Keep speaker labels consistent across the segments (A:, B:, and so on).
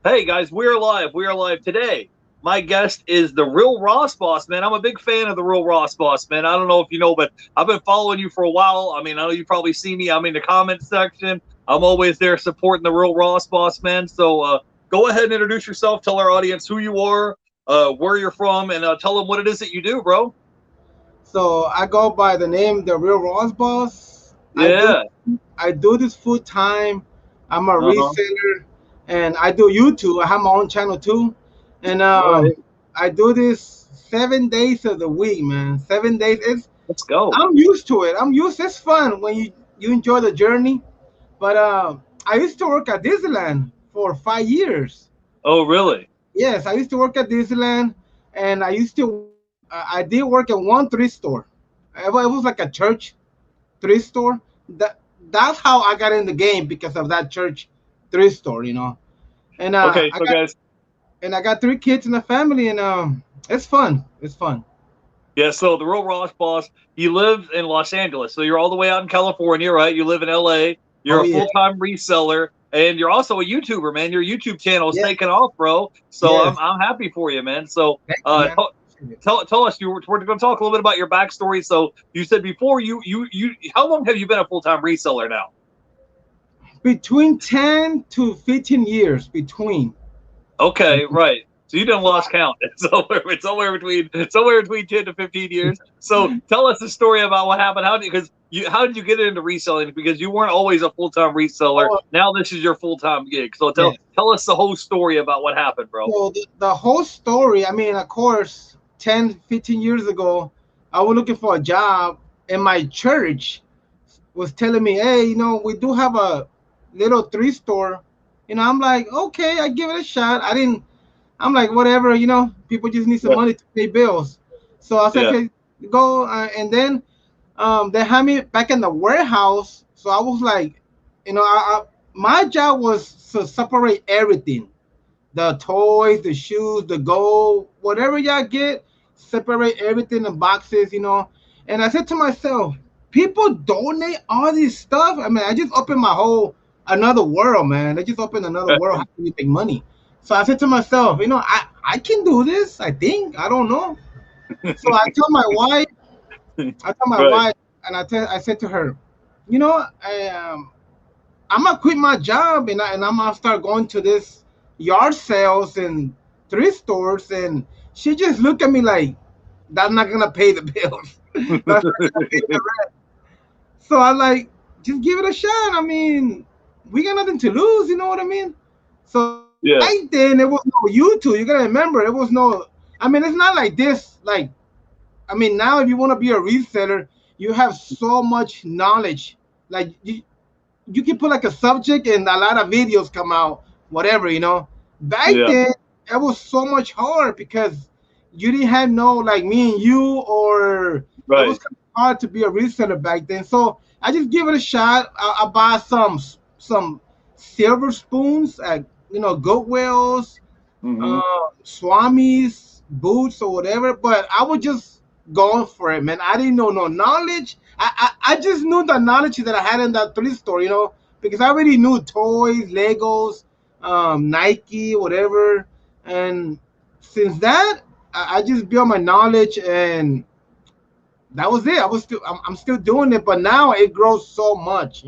A: Hey guys, we're live. We are live today. My guest is the Real Ross Boss, man. I'm a big fan of the Real Ross Boss, man. I don't know if you know, but I've been following you for a while. I mean, I know you probably see me. I'm in the comment section. I'm always there supporting the Real Ross Boss, man. So go ahead and introduce yourself. Tell our audience who you are, where you're from, and tell them what it is that you do, bro.
B: So I go by the name The Real Ross Boss.
A: Yeah.
B: I do this full time. I'm a
A: Uh-huh.
B: reseller, and I do YouTube. I have my own channel too, and
A: All right.
B: I do this 7 days of the week, man. 7 days.
A: Let's go.
B: I'm used to it. I'm used. It's fun when you enjoy the journey. But I used to work at Disneyland for 5 years.
A: Oh, really?
B: Yes, I used to work at Disneyland, and I did work in one thrift store. It was like a church thrift store. That's how I got in the game because of that church thrift store. And
A: Okay, so guys,
B: I got 3 kids in the family, and it's fun. It's fun.
A: yeah, so the Real Ross Boss, you live in Los Angeles. So you're all the way out in California, right? You live in LA. You're
B: Oh
A: a
B: yeah,
A: full-time reseller and you're also a YouTuber, man. Your YouTube channel is
B: yeah,
A: taking off, bro. So I'm
B: yes.
A: I'm happy for you, man. So
B: Thank you, man.
A: tell us we're going to talk a little bit about your backstory. So you said before you how long have you been a full-time reseller now?
B: Between 10 to 15 years between.
A: Okay, right. So you done
B: So
A: lost count. It's somewhere between 10 to 15 years. So tell us the story about what happened. How did you get into reselling? Because you weren't always a full time reseller.
B: oh
A: Now this is your full time gig. So tell
B: yes.
A: tell us the whole story about what happened, bro.
B: So the whole story, I mean, of course, 10, 15 years ago, I was looking for a job, and my church was telling me, hey, we do have a little thrift store. I'm like, okay, I give it a shot. I'm like, whatever, people just need some
A: Yeah,
B: money to pay bills. So I said,
A: yeah,
B: okay, go. And then they had me back in the warehouse. So I was like, my job was to separate everything, the toys, the shoes, the gold, whatever y'all get, separate everything in boxes. And I said to myself, people donate all this stuff. I mean, I just opened my whole another world, man. I just opened another world. How can you make money? So I said to myself, I can do this. I think I don't know. So I told my
A: right.
B: wife, and I said to her, I'm gonna quit my job, and I'm gonna start going to this yard sales and thrift stores. And she just looked at me like, that's not gonna pay the bills. That's not gonna pay the rent. So I like, just give it a shot. I mean, we got nothing to lose. You know what I mean? So back
A: Yeah,
B: then, there was no YouTube. You gotta remember, it was no. I mean, it's not like this. Like, I mean, now if you want to be a reseller, you have so much knowledge. Like you can put like a subject and a lot of videos come out, whatever. Back
A: yeah,
B: then, it was so much hard because you didn't have no like me and you, or it was
A: right.
B: kind of hard to be a reseller back then. So I just give it a shot. I buy some silver spoons at Goodwills,
A: Hmm.
B: Swami's, Boots, or whatever. But I was just going for it, man. I didn't know no knowledge. I just knew the knowledge that I had in that thrift store, because I already knew toys, Legos, Nike, whatever. And since that, I just built my knowledge, and that was it. I'm still doing it, but now it grows so much.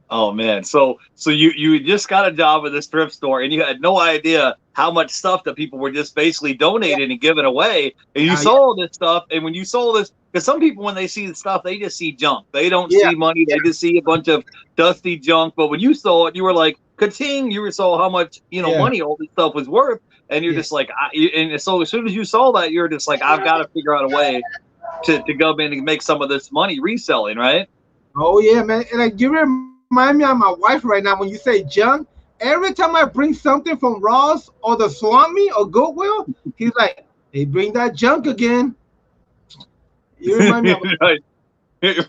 A: Oh man, so you just got a job at this thrift store and you had no idea how much stuff that people were just basically
B: Yeah,
A: donating and giving away, and you
B: yeah,
A: saw this stuff, and when you saw this, because some people when they see the stuff they just see junk, they don't
B: yeah,
A: see money,
B: yeah,
A: they just see a bunch of dusty junk. But when you saw it, you were like, "Ka-ting!" You saw how much
B: yeah,
A: money all this stuff was worth, and you're
B: yeah.
A: just like, and so as soon as you saw that, you're just like, "I've got to figure out a way to go in and make some of this money reselling," right?
B: Oh yeah, man. And like you remind me of my wife right now when you say junk. Every time I bring something from Ross or the Swami or Goodwill, he's like, "They bring that junk again." You remind me of
A: Right.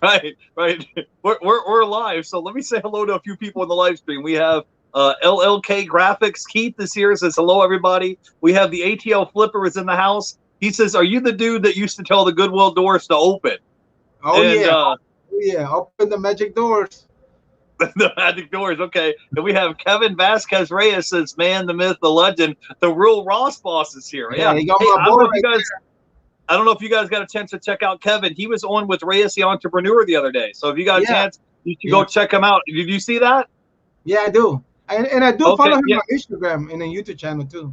A: Right, right. We're live, so let me say hello to a few people in the live stream. We have LLK Graphics. Keith is here. Says hello, everybody. We have the ATL Flipper is in the house. He says, "Are you the dude that used to tell the Goodwill doors to open?"
B: oh
A: And
B: yeah, oh yeah, open the magic doors.
A: The Magic Doors. Okay, and we have Kevin Vasquez Reyes says, "Man, the myth, the legend, the real Ross boss is here."
B: Yeah,
A: Yeah.
B: you got
A: Hey,
B: my
A: I don't
B: boy
A: know if you
B: right
A: guys. I don't know if you guys got a chance to check out Kevin. He was on with Reyes the Entrepreneur the other day. So if you got
B: there.
A: a
B: Yeah,
A: chance, you should go
B: yeah,
A: check him out. Did you see that?
B: yeah, I do. And I do
A: Okay.
B: follow him
A: Yeah.
B: on Instagram and a YouTube channel too.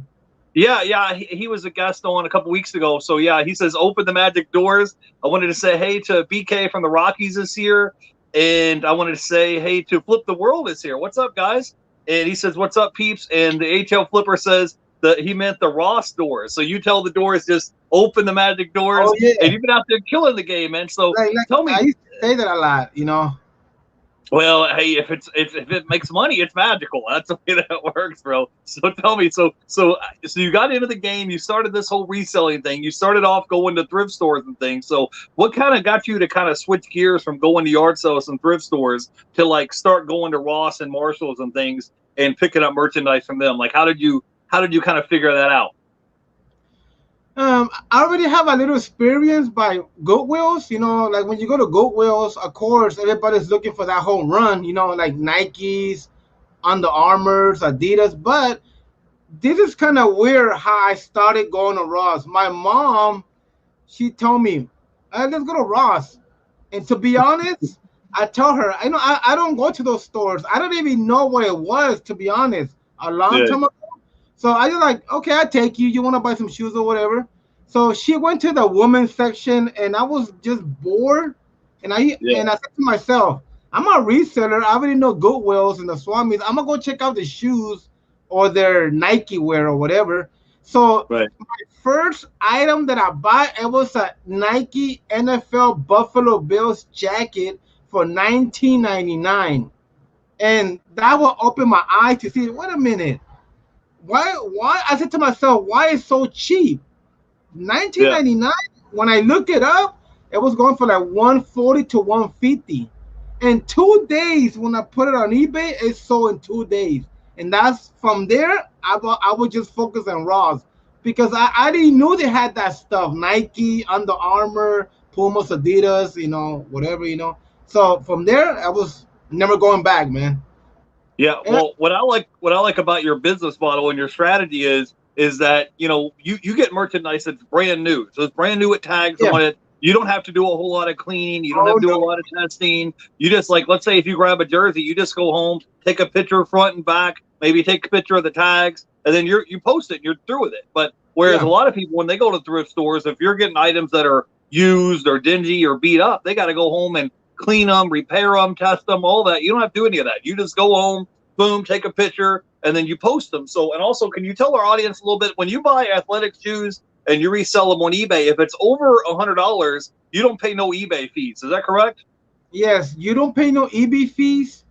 A: Yeah, yeah, he was a guest on a couple weeks ago. So yeah, he says open the magic doors. I wanted to say hey to BK from the Rockies is here, and I wanted to say hey to Flip the World is here. What's up, guys? And he says what's up, peeps? And the HL Flipper says that he meant the Ross doors. So you tell the doors just open the magic
B: Oh
A: doors, and
B: yeah,
A: you've been out there killing the game, man. So
B: like
A: tell
B: I
A: me,
B: used to say that a lot, you know.
A: well, hey, if it makes money, it's magical. That's the way that works, bro. So tell me, so you got into the game, you started this whole reselling thing. You started off going to thrift stores and things. So what kind of got you to kind of switch gears from going to yard sales and thrift stores to like start going to Ross and Marshalls and things and picking up merchandise from them? Like how did you kind of figure that out?
B: I already have a little experience by Goodwills. You know, like when you go to Goodwills, of course, everybody's looking for that home run. You know, like Nikes, Under Armours, Adidas. But this is kind of weird how I started going to Ross. My mom, she told me, hey, let's go to Ross. And to be honest, I told her, I don't go to those stores. I don't even know what it was, to be honest, a long
A: Yeah,
B: time ago. So I was like, okay, I take you. You want to buy some shoes or whatever? So she went to the women's section, and I was just bored.
A: yeah,
B: And I said to myself, I'm a reseller. I already know Goodwills and the Swamis. I'm gonna go check out the shoes or their Nike wear or whatever. So
A: right.
B: my first item that I bought, it was a Nike NFL Buffalo Bills jacket for 19.99, and that will open my eye to see. Wait a minute, why? I said to myself, why is so cheap?
A: Yeah,
B: 19.99. When I looked it up, it was going for like 140 to 150. In 2 days, when I put it on eBay, it sold in 2 days. And that's from there. I would just focus on Ross because I already knew they had that stuff: Nike, Under Armour, Pumas, Adidas, whatever, So from there, I was never going back, man.
A: yeah.
B: And
A: Well, what I like about your business model and your strategy is that you get merchandise that's brand new, so it's brand new at tags
B: yeah,
A: on it. You don't have to do a whole lot of cleaning. You don't have
B: oh
A: to do a
B: no,
A: lot of testing. You just like, let's say if you grab a jersey, you just go home, take a picture front and back, maybe take a picture of the tags, and then you post it and you're through with it. But whereas a
B: yeah.
A: lot of people when they go to thrift stores, if you're getting items that are used or dingy or beat up, they got to go home and clean them, repair them, test them, all that. You don't have to do any of that. You just go home, boom, take a picture, and then you post them. So, and also, can you tell our audience a little bit when you buy athletic shoes and you resell them on eBay, if it's over $100, you don't pay no eBay fees. Is that correct?
B: Yes, you don't pay no eBay fees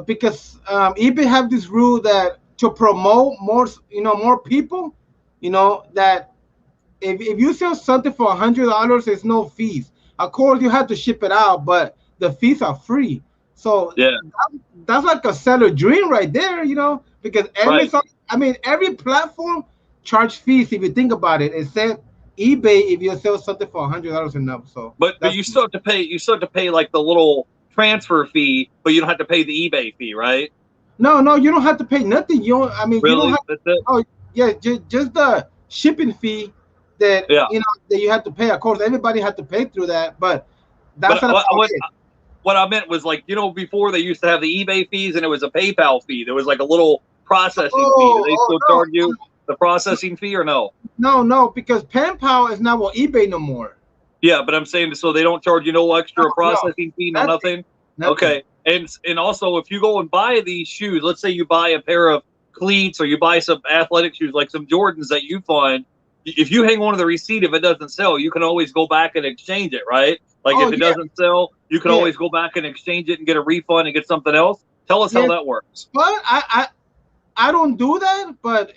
B: because eBay have this rule that to promote more people, that if you sell something for $100, there's no fees. Of course, you have to ship it out, but the fees are free. So
A: Yeah,
B: that's like a seller dream right there, because
A: right.
B: Amazon, I mean, every platform charge fees if you think about it, except eBay if you sell something for $100 and up. So
A: But
B: that's
A: you still have to pay. You still have to pay like the little transfer fee, but you don't have to pay the eBay fee, right?
B: no, no, you don't have to pay nothing. You don't. I mean, you don't
A: Really?
B: have.
A: That's it.
B: Oh, yeah, just the shipping fee that
A: Yeah.
B: that you have to pay. Of course, everybody had to pay through that, but that's
A: But
B: not about
A: what
B: it.
A: what I meant was like before they used to have the eBay fees and it was a PayPal fee. There was like a little processing fee. Do they
B: Oh,
A: still charge you the processing fee or no?
B: no, because PayPal is not what eBay no more.
A: Yeah, but I'm saying so they don't charge you no
B: No,
A: extra
B: no,
A: processing fee, no
B: nothing,
A: nothing.
B: nothing.
A: Okay, and also if you go and buy these shoes, let's say you buy a pair of cleats or you buy some athletic shoes like some Jordans that you find, if you hang on to the receipt, if it doesn't sell, you can always go back and exchange it, right? Like
B: Oh
A: if it
B: yeah,
A: doesn't sell, you can
B: yeah,
A: always go back and exchange it and get a refund and get something else. Tell us how
B: yes.
A: that works.
B: But I don't do that. But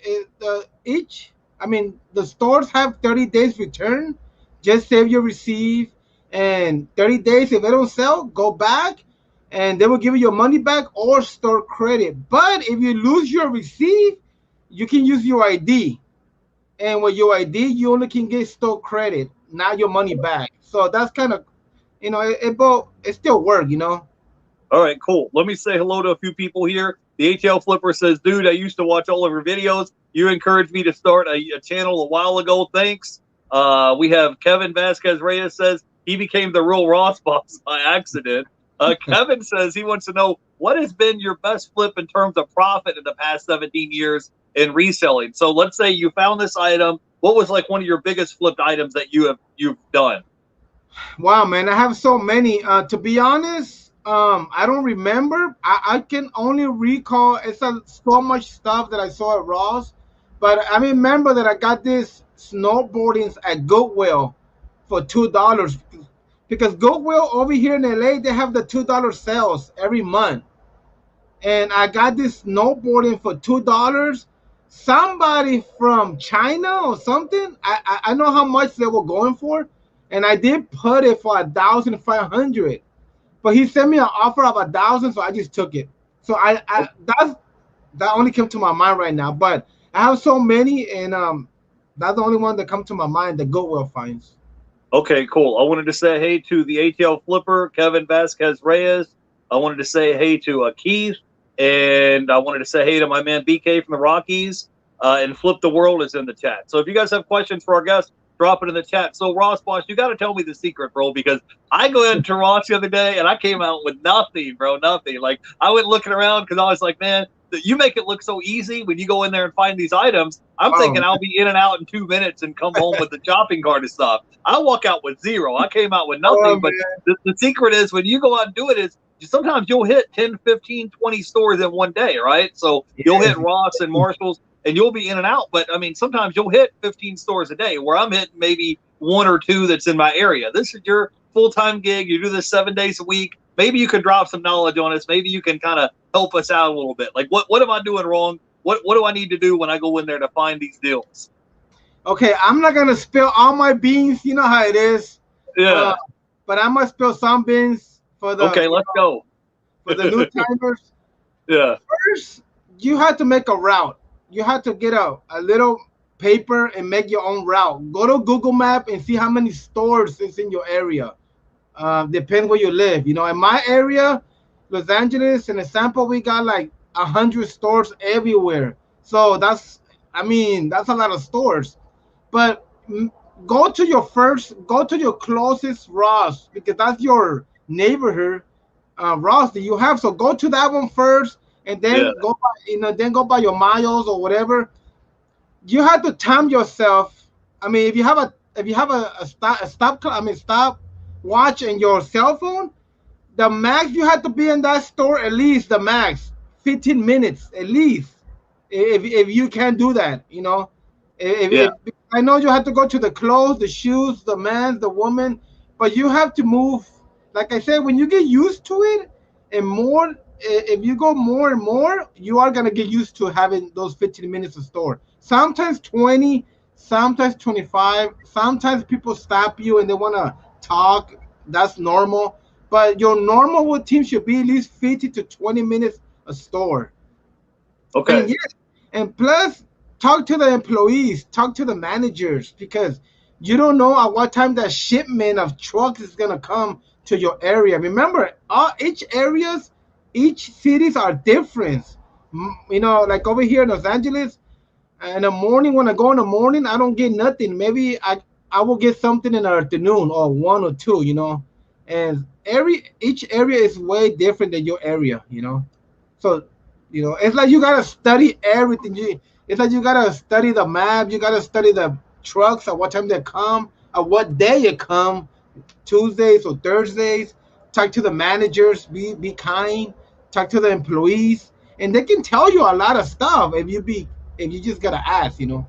B: I mean, the stores have 30 days return. Just save your receipt, and 30 days. If they don't sell, go back, and they will give you your money back or store credit. But if you lose your receipt, you can use your ID, and with your ID, you only can get store credit, not your money back. So that's kind of, it still work.
A: All right, cool. Let me say hello to a few people here. The ATL Flipper says, dude, I used to watch all of your videos. You encouraged me to start a channel a while ago. Thanks. We have Kevin Vasquez Reyes says he became the real Ross boss by accident. Kevin says he wants to know what has been your best flip in terms of profit in the past 17 years in reselling. So let's say you found this item. What was like one of your biggest flipped items that you've done?
B: Wow, man, I have so many. To be honest, I don't remember. I can only recall so much stuff that I saw at Ross, but I remember that I got this snowboardings at Goodwill for $2 because Goodwill over here in LA they have the $2 sales every month, and I got this snowboarding for $2. Somebody from China or something. I know how much they were going for, and I did put it for 1,500. But he sent me an offer of 1,000, so I just took it. So that only came to my mind right now. But I have so many, and that's the only one that come to my mind. The Goodwill finds.
A: Okay, cool. I wanted to say hey to the ATL Flipper, Kevin Vasquez Reyes. I wanted to say hey to Keith, and I wanted to say hey to my man BK from the Rockies. And Flip the World is in the chat. So if you guys have questions for our guests, drop it in the chat. So Ross Boss, you got to tell me the secret, bro, because I go into Ross the other day and I came out with nothing, bro, nothing. Like I went looking around because I was like, man, you make it look so easy when you go in there and find these items. I'm thinking I'll be in and out in 2 minutes and come home with the shopping cart and stuff. I walk out with zero. I came out with nothing. But the secret is when you go out and do it is sometimes you'll hit 10, 15, 20 stores in one day, right? So you'll hit Ross and Marshalls and you'll be in and out. But, I mean, sometimes you'll hit 15 stores a day where I'm hitting maybe 1 or 2 that's in my area. This is your full-time gig. You do this 7 days a week. Maybe you can drop some knowledge on us. Maybe you can kind of help us out a little bit. Like, what am I doing wrong? What do I need to do when I go in there to find these deals?
B: Okay, I'm not going to spill all my beans. You know how it is.
A: Yeah.
B: But I must spill some beans for the
A: okay, let's go.
B: For the new timers.
A: Yeah.
B: First, you have to make a route. You have to get a little paper and make your own route. Go to Google Map and see how many stores is in your area. Depends where you live. You know, in my area, Los Angeles, an example, we got like 100 stores everywhere. So that's a lot of stores. But go to your closest Ross because that's your neighborhood Ross that you have. So go to that one first, and then go by your miles or whatever. You have to time yourself. I mean, if you have a stop watch and your cell phone, the max you have to be in that store at least the max 15 minutes at least. If you can't do that, you know. If I know you have to go to the clothes, the shoes, the man, the woman, but you have to move. Like I said, when you get used to it, and more, if you go more and more, you are gonna get used to having those 15 minutes of store. Sometimes 20, sometimes 25. Sometimes people stop you and they wanna talk. That's normal. But your normal routine should be at least 50 to 20 minutes a store.
A: Okay.
B: And plus, talk to the employees, talk to the managers, because you don't know at what time that shipment of trucks is gonna come to your area. Remember, each cities are different. You know, like over here in Los Angeles, in the morning when I go in the morning, I don't get nothing. Maybe I will get something in the afternoon or 1 or 2. You know, and each area is way different than your area. You know, so you know it's like you gotta study everything. It's like you gotta study the map. You gotta study the trucks at what time they come, at what day they come. Tuesdays or Thursdays, talk to the managers, be kind, talk to the employees, and they can tell you a lot of stuff if you just gotta ask, you know.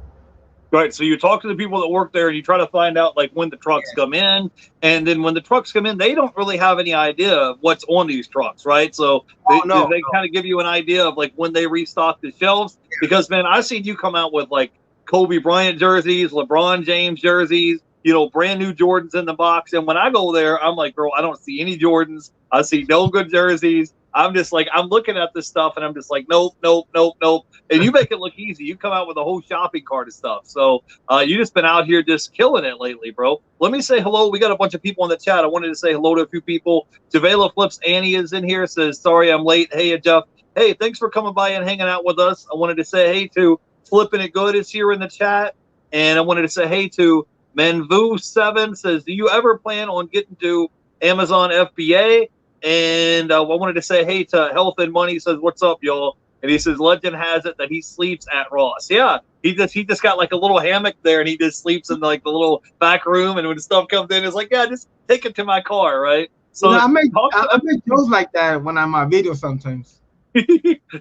A: Right. So you talk to the people that work there and you try to find out like when the trucks come in, and then when the trucks come in, they don't really have any idea of what's on these trucks, right? So they kind of give you an idea of like when they restock the shelves. Because man, I've seen you come out with like Kobe Bryant jerseys, LeBron James jerseys, you know, brand new Jordans in the box. And when I go there, I'm like, bro, I don't see any Jordans. I see no good jerseys. I'm just like, I'm looking at this stuff and I'm just like, nope, nope, nope, nope. And you make it look easy. You come out with a whole shopping cart of stuff. So you just been out here just killing it lately, bro. Let me say hello. We got a bunch of people in the chat. I wanted to say hello to a few people. Javela Flips Annie is in here. Says, sorry I'm late. Hey, Jeff. Hey, thanks for coming by and hanging out with us. I wanted to say hey to Flipping It Good is here in the chat. And I wanted to say hey to Menvu7 says, do you ever plan on getting to Amazon FBA? And I wanted to say hey to Health and Money says, what's up, y'all? And he says, legend has it that he sleeps at Ross. Yeah, he just got like a little hammock there, and he just sleeps in like the little back room. And when stuff comes in, it's like, yeah, just take it to my car, right? So
B: I make jokes like that when I'm on video sometimes.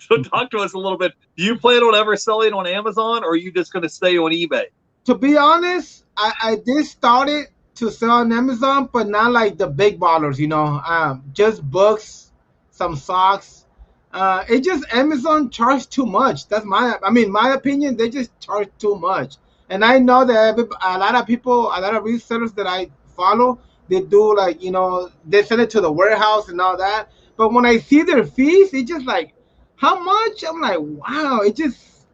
A: So talk to us a little bit. Do you plan on ever selling on Amazon, or are you just going to stay on eBay?
B: To be honest, I did start it to sell on Amazon, but not like the big ballers, just books, some socks. It just Amazon charged too much. That's my opinion. They just charge too much. And I know that a lot of resellers that I follow, they do like, they send it to the warehouse and all that. But when I see their fees, it's just like, how much? I'm like, wow, it just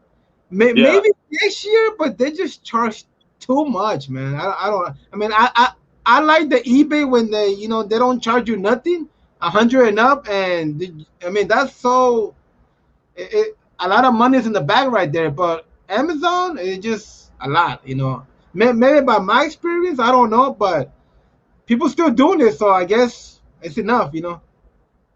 B: maybe next year, but they just charge too much, man. I like the eBay when they don't charge you nothing, 100 and up, and that's so a lot of money is in the bag right there. But Amazon, it's just a lot, Maybe by my experience, I don't know, but people still doing it, so I guess it's enough,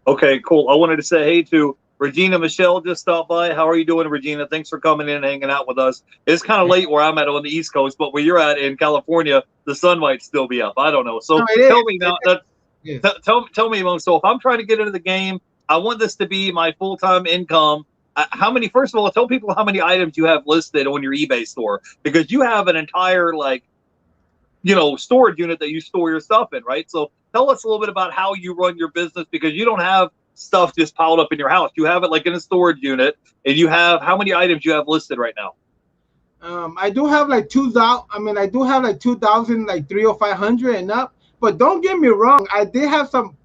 A: Okay, cool. I wanted to say hey to Regina Michelle just stopped by. How are you doing, Regina? Thanks for coming in and hanging out with us. It's kind of late where I'm at on the East Coast, but where you're at in California, the sun might still be up. I don't know. So tell me now. Tell me, so if I'm trying to get into the game, I want this to be my full-time income. First of all, tell people how many items you have listed on your eBay store, because you have an entire storage unit that you store your stuff in, right? So tell us a little bit about how you run your business, because you don't have stuff just piled up in your house. You have it like in a storage unit, and you have how many items you have listed right now?
B: I do have like 2,000. I do have like 2,000, like 300 or 500 and up. But don't get me wrong, I did have some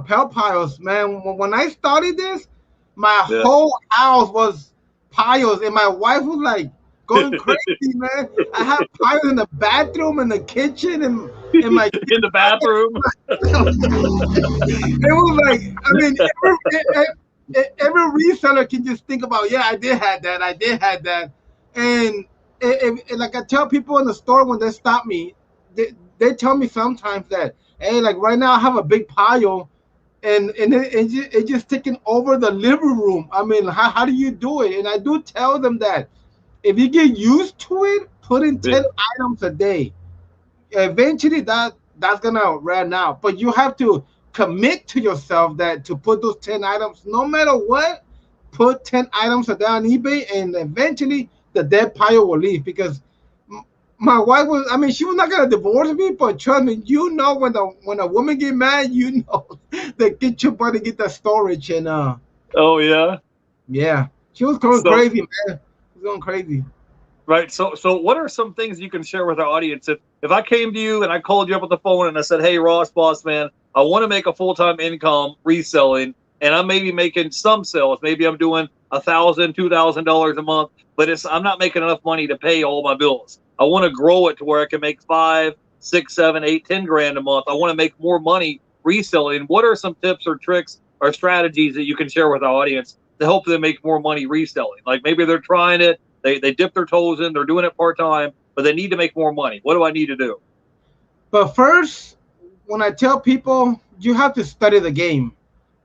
B: piles, man. When I started this, my whole house was piles, and my wife was like going crazy, man. I have piles in the bathroom, in the kitchen, and in my
A: in the bathroom.
B: It was like, every reseller can just think about, I did have that, and like I tell people in the store when they stop me, they tell me sometimes that, hey, like right now I have a big pile, and it just taking over the living room. How do you do it? And I do tell them that if you get used to it, put in 10 items a day. Eventually that's gonna run out, but you have to commit to yourself that to put those 10 items, no matter what, put 10 items a day on eBay, and eventually the dead pile will leave. Because my wife was, she was not gonna divorce me, but trust me, when a woman get mad, they get your buddy, get the storage, and
A: oh yeah,
B: she was going crazy, man. She was going crazy.
A: Right. So what are some things you can share with our audience? If I came to you and I called you up on the phone and I said, hey, Ross, boss man, I want to make a full-time income reselling, and I'm maybe making some sales. Maybe I'm doing $1,000, $2,000 a month, but I'm not making enough money to pay all my bills. I want to grow it to where I can make 5, 6, 7, 8, 10 grand a month. I want to make more money reselling. What are some tips or tricks or strategies that you can share with our audience to help them make more money reselling? Like maybe they're trying it. They dip their toes in. They're doing it part-time, but they need to make more money. What do I need to do?
B: But first, when I tell people, you have to study the game.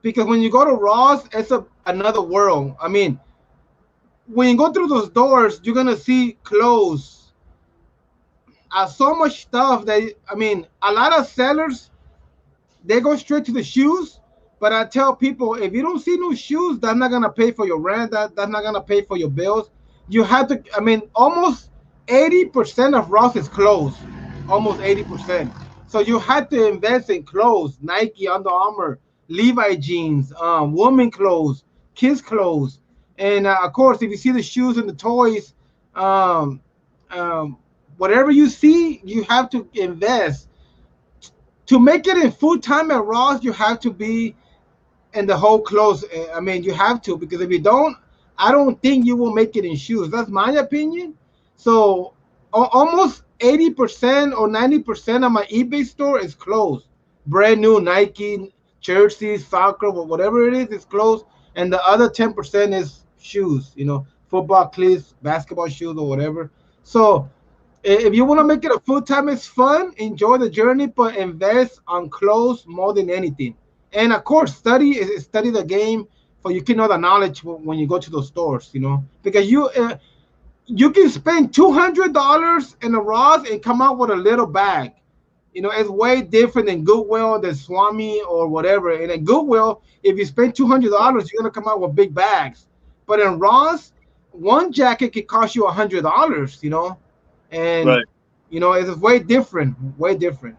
B: Because when you go to Ross, it's another world. When you go through those doors, you're going to see clothes. So much stuff that, a lot of sellers, they go straight to the shoes. But I tell people, if you don't see new shoes, that's not going to pay for your rent. That's not going to pay for your bills. You have to, almost 80% of Ross is clothes, almost 80%. So you have to invest in clothes, Nike, Under Armour, Levi jeans, women clothes, kids clothes. And of course, if you see the shoes and the toys, whatever you see, you have to invest. To make it in full time at Ross, you have to be and the whole clothes. I mean, you have to, because if you don't, I don't think you will make it in shoes. That's my opinion. So almost 80% or 90% of my eBay store is closed. Brand new Nike, jerseys, soccer, whatever it is closed. And the other 10% is shoes, football cleats, basketball shoes, or whatever. So if you want to make it a full time, it's fun. Enjoy the journey, but invest on clothes more than anything. And of course, study the game, for you can know the knowledge when you go to those stores. Because you can spend $200 in a Ross and come out with a little bag. It's way different than Goodwill, than Swami or whatever. And in Goodwill, if you spend $200, you're gonna come out with big bags. But in Ross, one jacket could cost you $100. And
A: Right.
B: It's way different, way different.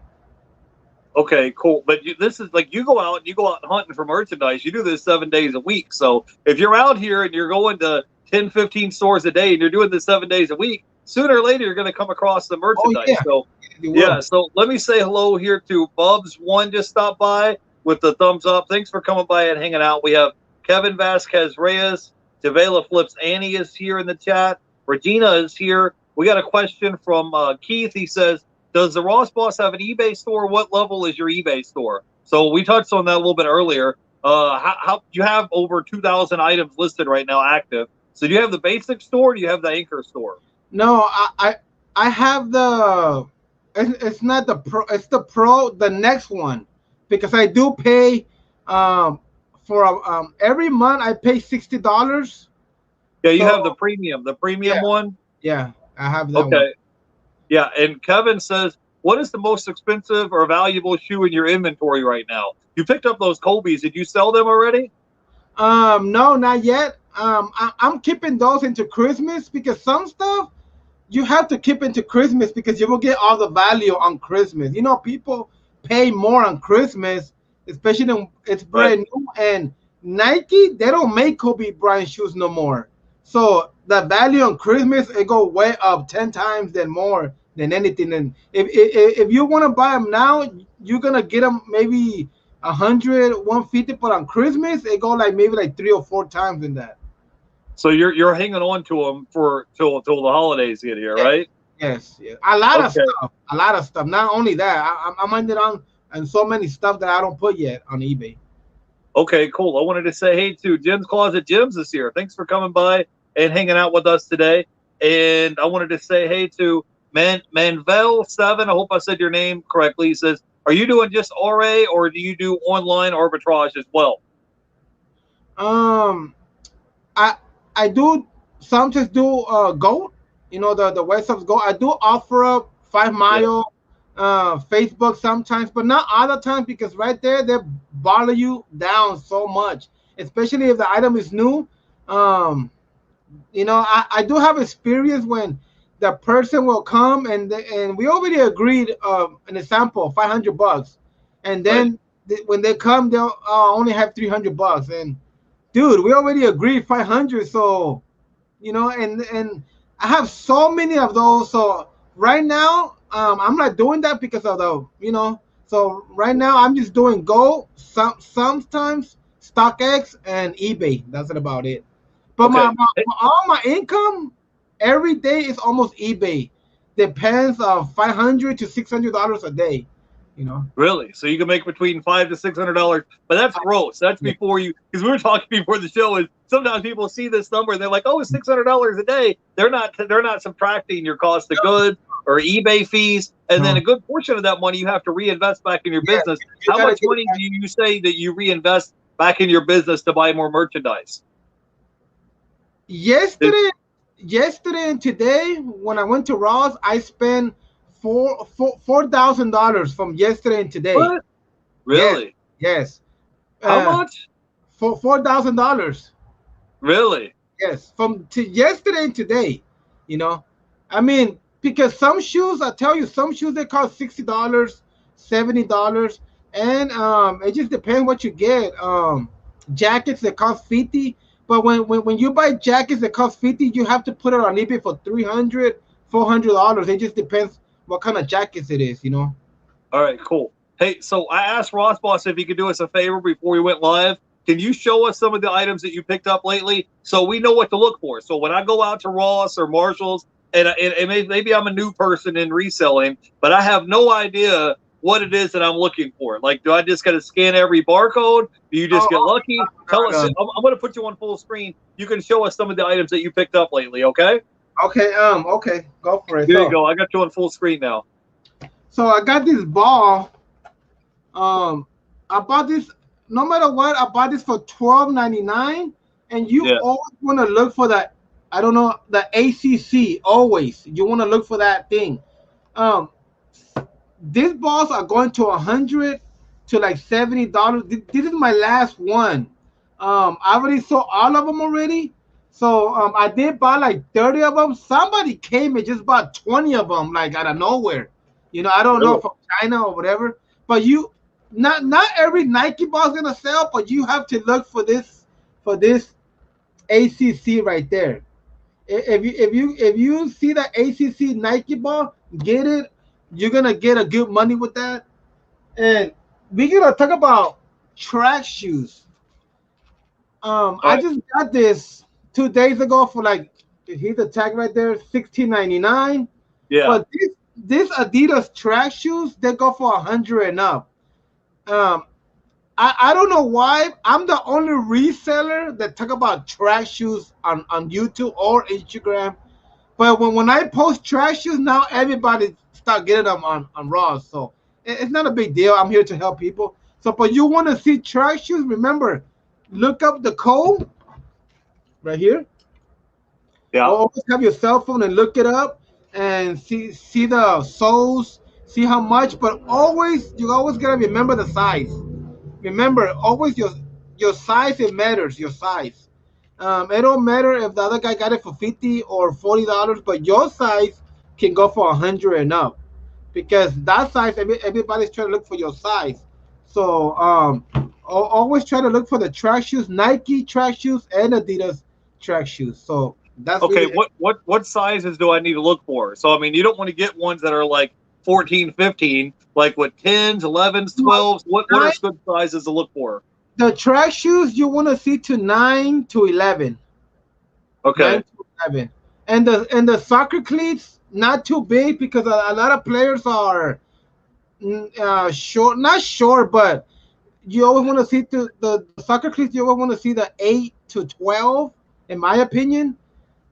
A: Okay, cool. But this is like you go out hunting for merchandise. You do this 7 days a week. So if you're out here and you're going to 10, 15 stores a day and you're doing this 7 days a week, sooner or later you're going to come across the merchandise.
B: Yeah.
A: So yeah. So let me say hello here to Bubs One, just stopped by with the thumbs up. Thanks for coming by and hanging out. We have Kevin Vasquez Reyes, Javela Flips Annie is here in the chat. Regina is here. We got a question from Keith. He says, does the Ross Boss have an eBay store? What level is your eBay store? So we touched on that a little bit earlier. How you have over 2,000 items listed right now active. So do you have the basic store or do you have the anchor store?
B: No, I have it's not the pro, it's the pro, the next one, because I do pay for every month I pay $60.
A: Yeah, you have the premium one?
B: Yeah, I have that one.
A: Okay. Yeah, and Kevin says, what is the most expensive or valuable shoe in your inventory right now? You picked up those Kobe's. Did you sell them already?
B: No, not yet. I'm keeping those into Christmas, because some stuff you have to keep into Christmas because you will get all the value on Christmas. People pay more on Christmas, especially when it's brand new. And Nike, they don't make Kobe Bryant shoes no more. So the value on Christmas, it go way up 10 times more than anything. And if you want to buy them now, you're gonna get them maybe 100, 150, but on Christmas it go maybe 3 or 4 times in that.
A: So you're hanging on to them till the holidays get here, right?
B: Yes. A lot of stuff. Not only that, I'm ended on so many stuff that I don't put yet on eBay.
A: Okay, cool. I wanted to say hey to Jim's Closet. Jim's is here. Thanks for coming by and hanging out with us today. And I wanted to say hey to Manvel7. I hope I said your name correctly. He says, are you doing just RA or do you do online arbitrage as well?
B: I do sometimes do Goat, the websites Goat. I do offer up 5 Mile, Facebook sometimes, but not other times, because right there they bother you down so much, especially if the item is new. I do have experience when the person will come and we already agreed an example $500, and then when they come they'll only have $300, and dude, we already agreed 500. So and I have so many of those. So right now I'm not doing that because of so right now I'm just doing Go, sometimes StockX and eBay. That's about it. But all my income every day is almost eBay. Depends on $500 to $600 a day.
A: Really? So you can make between $500 to $600, but that's gross. That's before you, because we were talking before the show. Is sometimes people see this number and they're like, "Oh, it's $600 a day." They're not subtracting your cost of goods or eBay fees, and then a good portion of that money you have to reinvest back in your business. How much money do you say that you reinvest back in your business to buy more merchandise?
B: Yesterday and today, when I went to Ross, I spent $4,000 from yesterday and today.
A: What? Really?
B: Yes.
A: How much?
B: $4,000.
A: Really?
B: Yes. From yesterday and today. I mean, because some shoes, I tell you, some shoes they cost $60, $70, and it just depends what you get. Jackets that cost $50, but when you buy jackets that cost $50, you have to put it on eBay for $300, $400. It just depends what kind of jackets it is, All
A: right, cool. Hey, so I asked Ross Boss if he could do us a favor before we went live. can you show us some of the items that you picked up lately so we know what to look for? So when I go out to Ross or Marshalls, and maybe I'm a new person in reselling, but I have no idea what it is that I'm looking for. Like, do I just got to scan every barcode? Do you just get lucky? Tell us. I'm going to put you on full screen. You can show us some of the items that you picked up lately. Okay.
B: Okay, go for it.
A: Here you go. I got you on full screen now.
B: So I got this ball. I bought this. No matter what, I bought this for $12.99, and you always want to look for that. I don't know, the ACC. Always, you want to look for that thing. These balls are going to $100 to like $70. This is my last one. I already saw all of them already. So I did buy like 30 of them. Somebody came and just bought 20 of them, like out of nowhere. I don't know, from China or whatever. But not every Nike ball is gonna sell, but you have to look for this ACC right there. If you see that ACC Nike ball, get it. You're gonna get a good money with that. And we're gonna talk about track shoes. I just got this 2 days ago for like, here's the tag right there, $16.99.
A: Yeah.
B: But this Adidas track shoes, they go for $100 and up. I don't know why. I'm the only reseller that talk about track shoes on YouTube or Instagram. But when I post track shoes, now everybody start getting them on Raw. So it's not a big deal. I'm here to help people. So, but you want to see track shoes, remember, look up the code right here.
A: Yeah.
B: Always have your cell phone and look it up and see the soles, see how much. But you always gotta remember the size. Remember, always your size, it matters. Your size. It don't matter if the other guy got it for $50 or $40, but your size can go for $100 and up, because that size, everybody's trying to look for your size. So always try to look for the track shoes, Nike track shoes and Adidas track shoes. So that's
A: okay.
B: Really
A: what sizes do I need to look for? So I mean, you don't want to get ones that are like 14, 15, like what 10s, 11s, 12s. What are good sizes to look for?
B: The track shoes you want to see to 9 to 11.
A: Okay.
B: 9 to 11. And the soccer cleats, not too big, because a lot of players are short, not short, but you always want to see the soccer cleats. You always want to see the 8 to 12, in my opinion.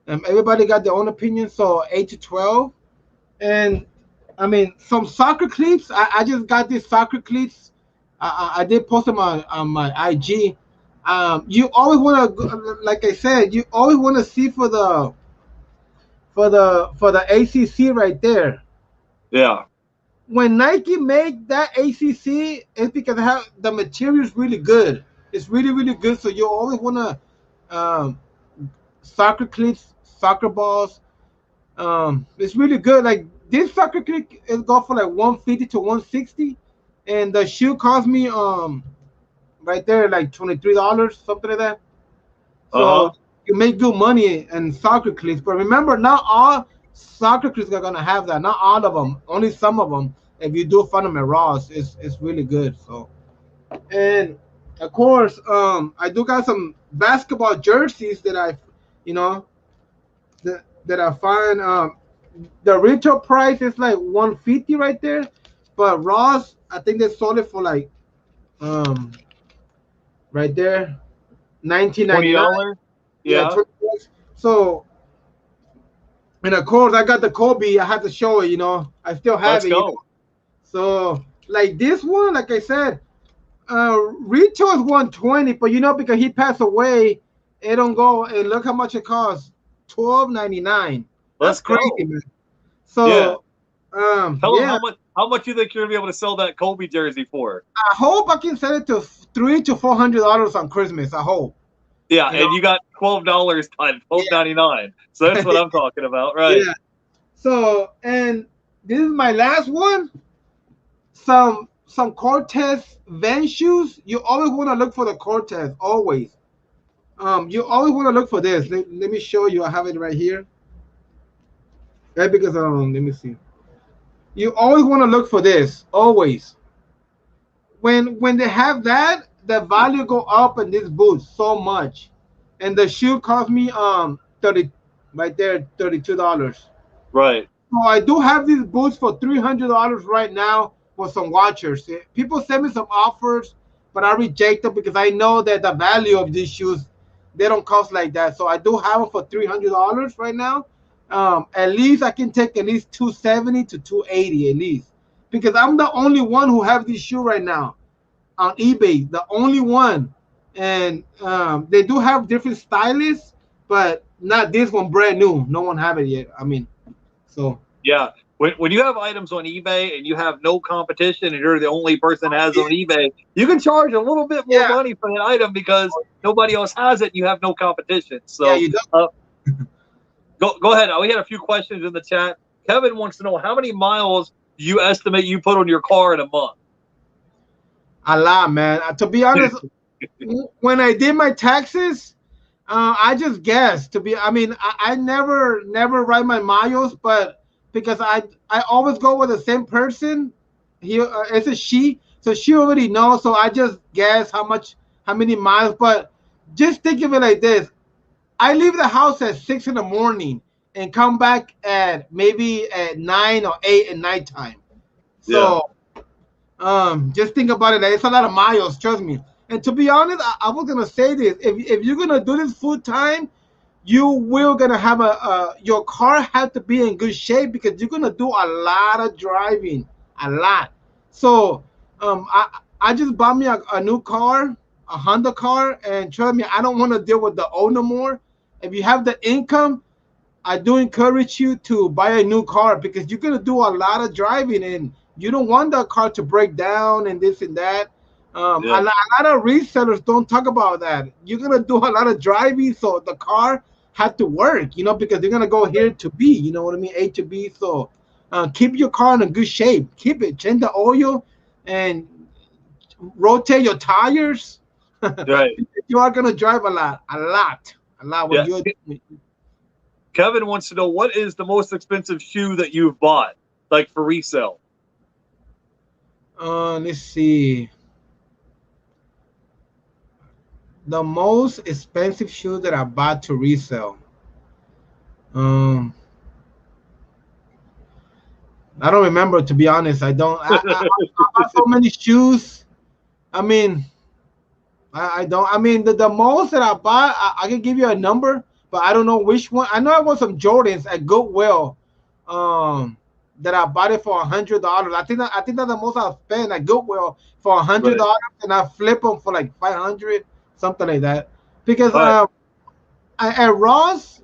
B: Everybody got their own opinion, so 8 to 12. And I mean, some soccer cleats. I just got these soccer cleats. I did post them on my IG. You always want to, like I said, you always want to see for the ACC right there.
A: Yeah.
B: When Nike make that ACC, it's because the material is really good. It's really, really good. So you always want to soccer cleats, soccer balls. It's really good. Like this soccer cleat is go for like 150 to 160, and the shoe cost me right there like $23, something like that. So you make good money in soccer cleats. But remember, not all soccer cleats are gonna have that. Not all of them. Only some of them. If you do find them at Ross, it's really good. So, and of course, I do got some basketball jerseys that that I find. The retail price is like $150 right there, but Ross, I think they sold it for like right there, $19.99.
A: Yeah.
B: $20. So, and of course, I got the Kobe. I had to show it. I still have it. So, like this one, like I said, retail is $120, but because he passed away, it don't go. And look how much it costs, $12.99. That's crazy, man. So,
A: tell them how much you think you're gonna be able to sell that Kobe jersey for.
B: I hope I can sell it to $300 to $400 on Christmas. I hope.
A: Yeah, and you got $12 on $12.99. So that's what I'm talking about, right?
B: Yeah. So, and this is my last one. Some Cortez Vans shoes. You always want to look for the Cortez. Always. You always want to look for this. Let me show you. I have it right here. Right, because let me see. You always want to look for this. Always. When they have that, the value go up in this boot so much, and the shoe cost me 30 right there $32.
A: Right.
B: So I do have these boots for $300 right now with some watchers. People send me some offers, but I reject them because I know that the value of these shoes, they don't cost like that. So I do have them for $300 right now. At least I can take at least 270 to 280 at least, because I'm the only one who have this shoe right now on eBay, the only one. And they do have different stylists, but not this one brand new. No one have it yet. I mean, so
A: Yeah. When you have items on eBay and you have no competition and you're the only person that has it on eBay, you can charge a little bit more
B: yeah,
A: money for that item because nobody else has it and you have no competition.
B: yeah,
A: So
B: you do.
A: go ahead. We had a few questions in the chat. Kevin wants to know how many miles do you estimate you put on your car in a month?
B: A lot, man. To be honest, when I did my taxes, I just guessed. I mean, I never write my miles, but because I always go with the same person. It's a she, so she already knows. So I just guess how many miles. But just think of it like this: I leave the house at 6 in the morning and come back at maybe at 9 or 8 at nighttime.
A: Yeah.
B: So just think about it. It's a lot of miles, trust me. And to be honest, I was gonna say this: if you're gonna do this full time, you will gonna have your car have to be in good shape because you're gonna do a lot of driving, a lot. So I just bought me a new car, a Honda car, and trust me, I don't want to deal with the old no more. If you have the income, I do encourage you to buy a new car because you're gonna do a lot of driving and you don't want the car to break down and this and that.
A: Yeah.
B: A lot of resellers don't talk about that. You're gonna do a lot of driving, so the car had to work, because you're gonna go here to B. You know what I mean, A to B. So keep your car in a good shape. Keep it. Change the oil and rotate your tires.
A: Right.
B: You are gonna drive a lot, a lot when
A: Yeah.
B: you're.
A: Kevin wants to know what is the most expensive shoe that you've bought, like for resale.
B: Let's see. The most expensive shoe that I bought to resell. Um, I don't remember, to be honest. I don't. I bought so many shoes. I mean, I don't. I mean, the most that I bought, I can give you a number, but I don't know which one. I know I want some Jordans at Goodwill. That I bought it for $100. I think that's the most I've spent at Goodwill for
A: Right.
B: $100, and I flip them for like 500, something like that. Because
A: All right.
B: at Ross,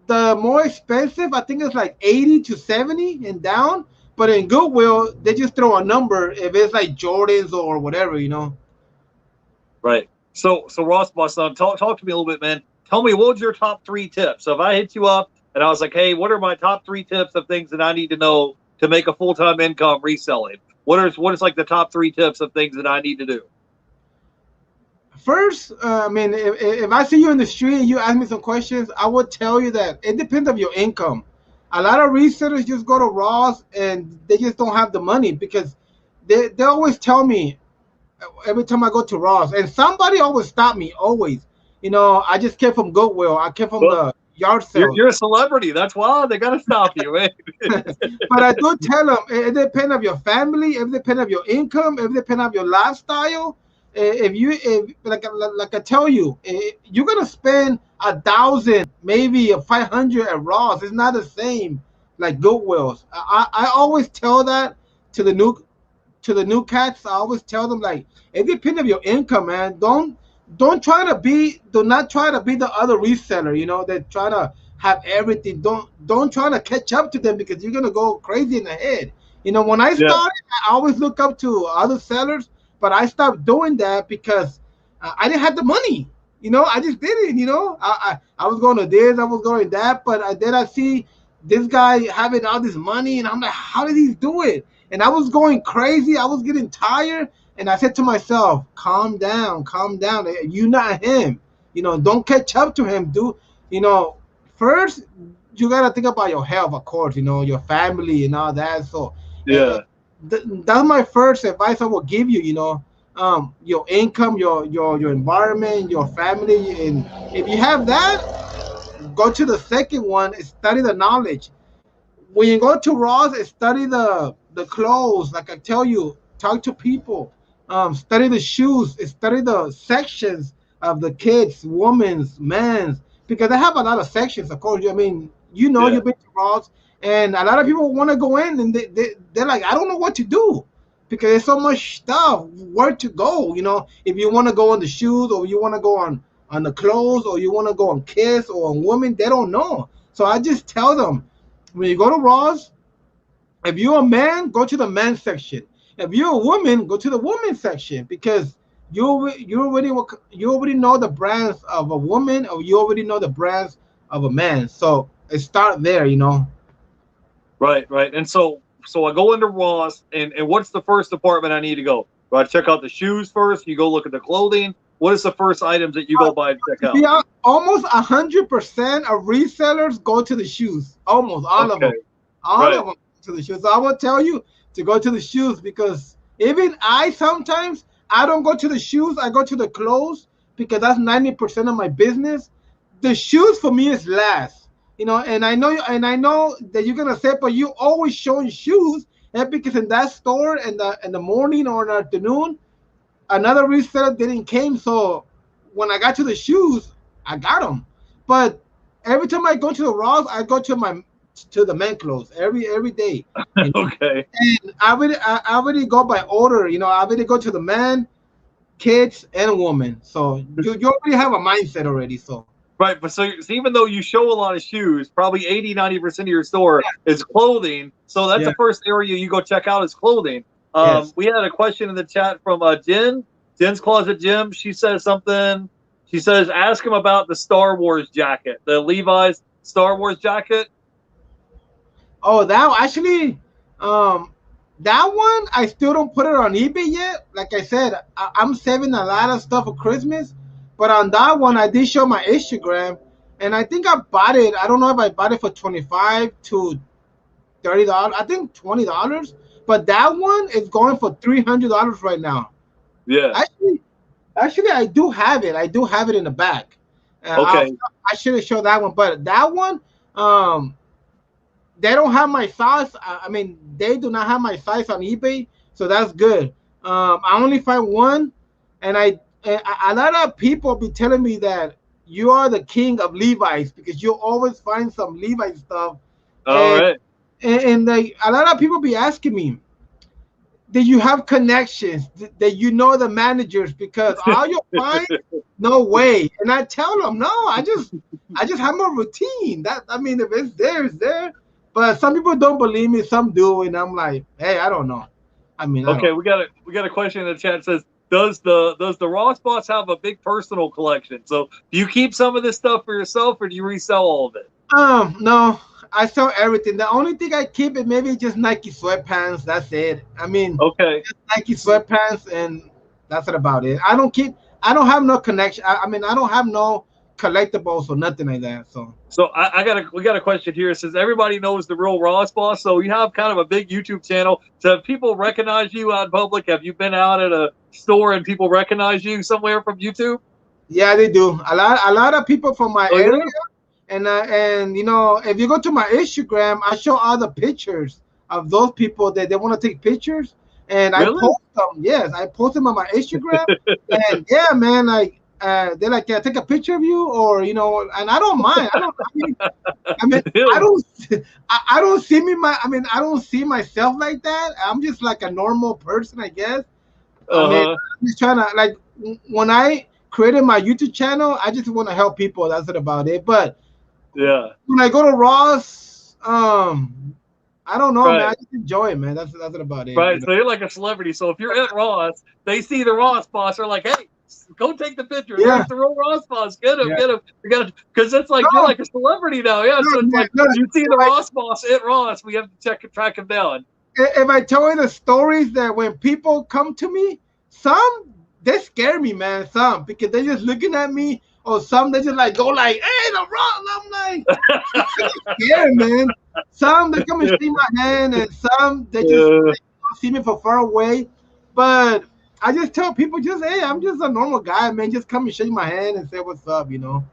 B: the more expensive, I think it's like 80 to 70 and down. But in Goodwill, they just throw a number if it's like Jordans or whatever.
A: Right. So Ross Boston, talk to me a little bit, man. Tell me what was your top 3 tips. So if I hit you up and I was like, hey, what are my top 3 tips of things that I need to know to make a full-time income reselling? What is like the top 3 tips of things that I need to do?
B: First, I mean, if I see you in the street and you ask me some questions, I would tell you that it depends on your income. A lot of resellers just go to Ross and they just don't have the money because they always tell me every time I go to Ross, and somebody always stop me, always. I just came from Goodwill. I came from
A: Well,
B: the yard sale.
A: you're a celebrity. That's why they got to stop you, man.
B: But I do tell them it depends on your family, it depends on your income, it depends on your lifestyle. If like I tell you, you're gonna spend 1,000, maybe a 500 at Ross. It's not the same like Goodwill's. I always tell that to the new cats. I always tell them like it depends on your income, man. Do not try to be the other reseller. They're trying to have everything. Don't try to catch up to them because you're gonna go crazy in the head. When I
A: Yeah.
B: started, I always look up to other sellers, but I stopped doing that because I didn't have the money. I just didn't. I was going to this, I was going to that, but then I see this guy having all this money, and I'm like, how did he do it? And I was going crazy. I was getting tired, and I said to myself, calm down, calm down. You're not him. Don't catch up to him, dude. First you gotta think about your health, of course. Your family and all that. So
A: Yeah.
B: that's my first advice I will give you. your income, your environment, your family, and if you have that, go to the second one and study the knowledge. When you go to Ross, study the clothes. Like I tell you, talk to people, study the shoes, study the sections of the kids, women's, men's, because they have a lot of sections. Of course, I mean,
A: Yeah.
B: you've been to Ross, and a lot of people want to go in, and they're like, I don't know what to do. Because there's so much stuff, where to go. If you want to go on the shoes, or you want to go on the clothes, or you want to go on kids or on women, they don't know. So I just tell them, when you go to Ross, if you're a man, go to the men's section. If you're a woman, go to the women's section, because you already know the brands of a woman, or you already know the brands of a man. So it start there.
A: Right, right. And so I go into Ross, and what's the first department I need to go? Do I check out the shoes first? You go look at the clothing. What is the first items that you go by and check out?
B: Yeah, almost 100% of resellers go to the shoes. Almost all of them.
A: Okay,
B: All
A: right.
B: of them to the shoes. So I will tell you to go to the shoes, because even I sometimes I don't go to the shoes. I go to the clothes, because that's 90% of my business. The shoes for me is last. And I know that you're gonna say, but you always showing shoes, and because in that store in the morning or in the afternoon, another reseller didn't came. So when I got to the shoes, I got them. But every time I go to the Ross, I go to the men clothes every day.
A: Okay.
B: And I already go by order. I already go to the man, kids, and women. So you already have a mindset already. So
A: Right, but so even though you show a lot of shoes, probably 80-90% of your store is clothing. So that's
B: yeah,
A: the first area you go check out is clothing.
B: yes.
A: We had a question in the chat from Jen, Jen's Closet Gym. She says something. She says, ask him about the Star Wars jacket, the Levi's Star Wars jacket.
B: Oh, that actually, that one I still don't put it on eBay yet. Like I said, I'm saving a lot of stuff for Christmas, but on that one I did show my Instagram, and I think I bought it. I don't know if I bought it for $25 to $30. I think $20, but that one is going for $300 right now.
A: Yeah.
B: Actually, actually, I do have it. I do have it in the back.
A: Okay.
B: I should have showed that one, but that one, um, they don't have my size. I mean, they do not have my size on eBay, so that's good. I only find one, and a lot of people be telling me that you are the king of Levi's, because you always find some Levi's stuff,
A: All
B: and
A: right.
B: like a lot of people be asking me, did you have connections? That you know the managers? Because all you find, no way. And I tell them, no, I just have my routine. That, I mean, if it's there, it's there. But some people don't believe me, some do, and I'm like, hey, I don't know. I mean, I
A: Okay,
B: don't.
A: we got a question in the chat that says, does the Ross Boss have a big personal collection? So do you keep some of this stuff for yourself, or do you resell all of it?
B: No, I sell everything. The only thing I keep is maybe just Nike sweatpants. That's it. I mean,
A: Okay.
B: just Nike sweatpants, and that's about it. I don't keep. I don't have no connection. I mean, I don't have no collectibles or nothing like that. So
A: So we got a question here. It says everybody knows the real Ross Boss. So you have kind of a big YouTube channel. So have people recognize you out in public? Have you been out at a store and people recognize you somewhere from YouTube?
B: yeah, they do. A lot of people from my
A: Oh
B: area,
A: yeah,
B: and if you go to my Instagram, I show all the pictures of those people that they want to take pictures, and I
A: really?
B: post them. Yes, I post them on my Instagram, and yeah, man, like they're like, "Can I take a picture of you?" Or and I don't mind. I don't. I mean, I
A: Really?
B: don't. I don't see me. I don't see myself like that. I'm just like a normal person, I guess. I
A: Uh
B: mean,
A: huh.
B: I'm just trying to like when I created my YouTube channel, I just want to help people. That's it about it. But
A: Yeah.
B: when I go to Ross, I don't know, man.
A: Right.
B: I just enjoy it, man. That's it about it.
A: Right. So you're like a celebrity. So if you're at Ross, they see the Ross Boss. They're like, hey, go take the picture.
B: Yeah,
A: There's the real Ross Boss. Get him.
B: yeah.
A: Get him. We got because it's like you're
B: No,
A: like a celebrity now. Yeah.
B: no,
A: So it's
B: man,
A: like
B: no.
A: you see the
B: Like,
A: Ross Boss at Ross. We have to track him down.
B: if I tell you the stories that when people come to me, some they scare me, man. Some because they're just looking at me, or some they just like go like, "Hey, the rock." I'm like, scared, man. Some they come and see my hand, and some they just
A: Uh,
B: see me from far away. But I just tell people, just hey, I'm just a normal guy, man. Just come and shake my hand and say what's up, you know.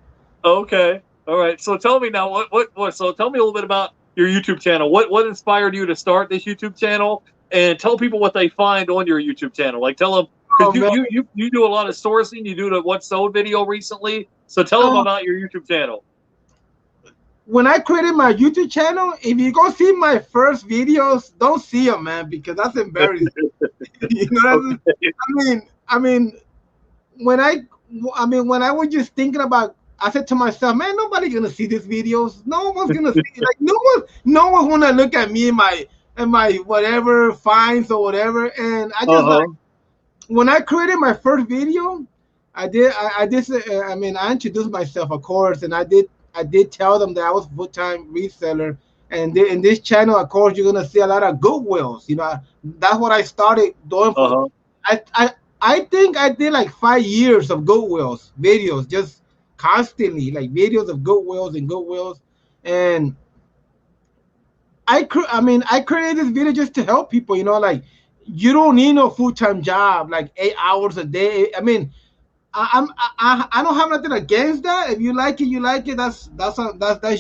A: Okay. All right. So tell me now, what? So tell me a little bit about your YouTube channel. What inspired you to start this YouTube channel? And tell people what they find on your YouTube channel. Like tell them
B: Oh
A: because
B: man,
A: you do a lot of sourcing. You do the what sold video recently. So tell them
B: um,
A: about your YouTube channel.
B: when I created my YouTube channel, if you go see my first videos, don't see them, man, because that's embarrassing. You know,
A: Okay.
B: I mean, when when I was just thinking about, I said to myself, man, nobody gonna see these videos. No one's gonna see it. Like no one's gonna look at me and my whatever finds or whatever. And I
A: Uh
B: just like
A: huh.
B: when I created my first video, I introduced myself, of course, and I did tell them that I was a full-time reseller. And in this channel, of course, you're gonna see a lot of goodwills. You know, that's what I started doing
A: Uh
B: for.
A: huh.
B: I I I think I did like 5 years of goodwills videos, just constantly like videos of goodwills and goodwills. And I created this video just to help people. You know, like you don't need no full-time job, like 8 hours a day. I mean, I don't have nothing against that. If you like it, you like it. That's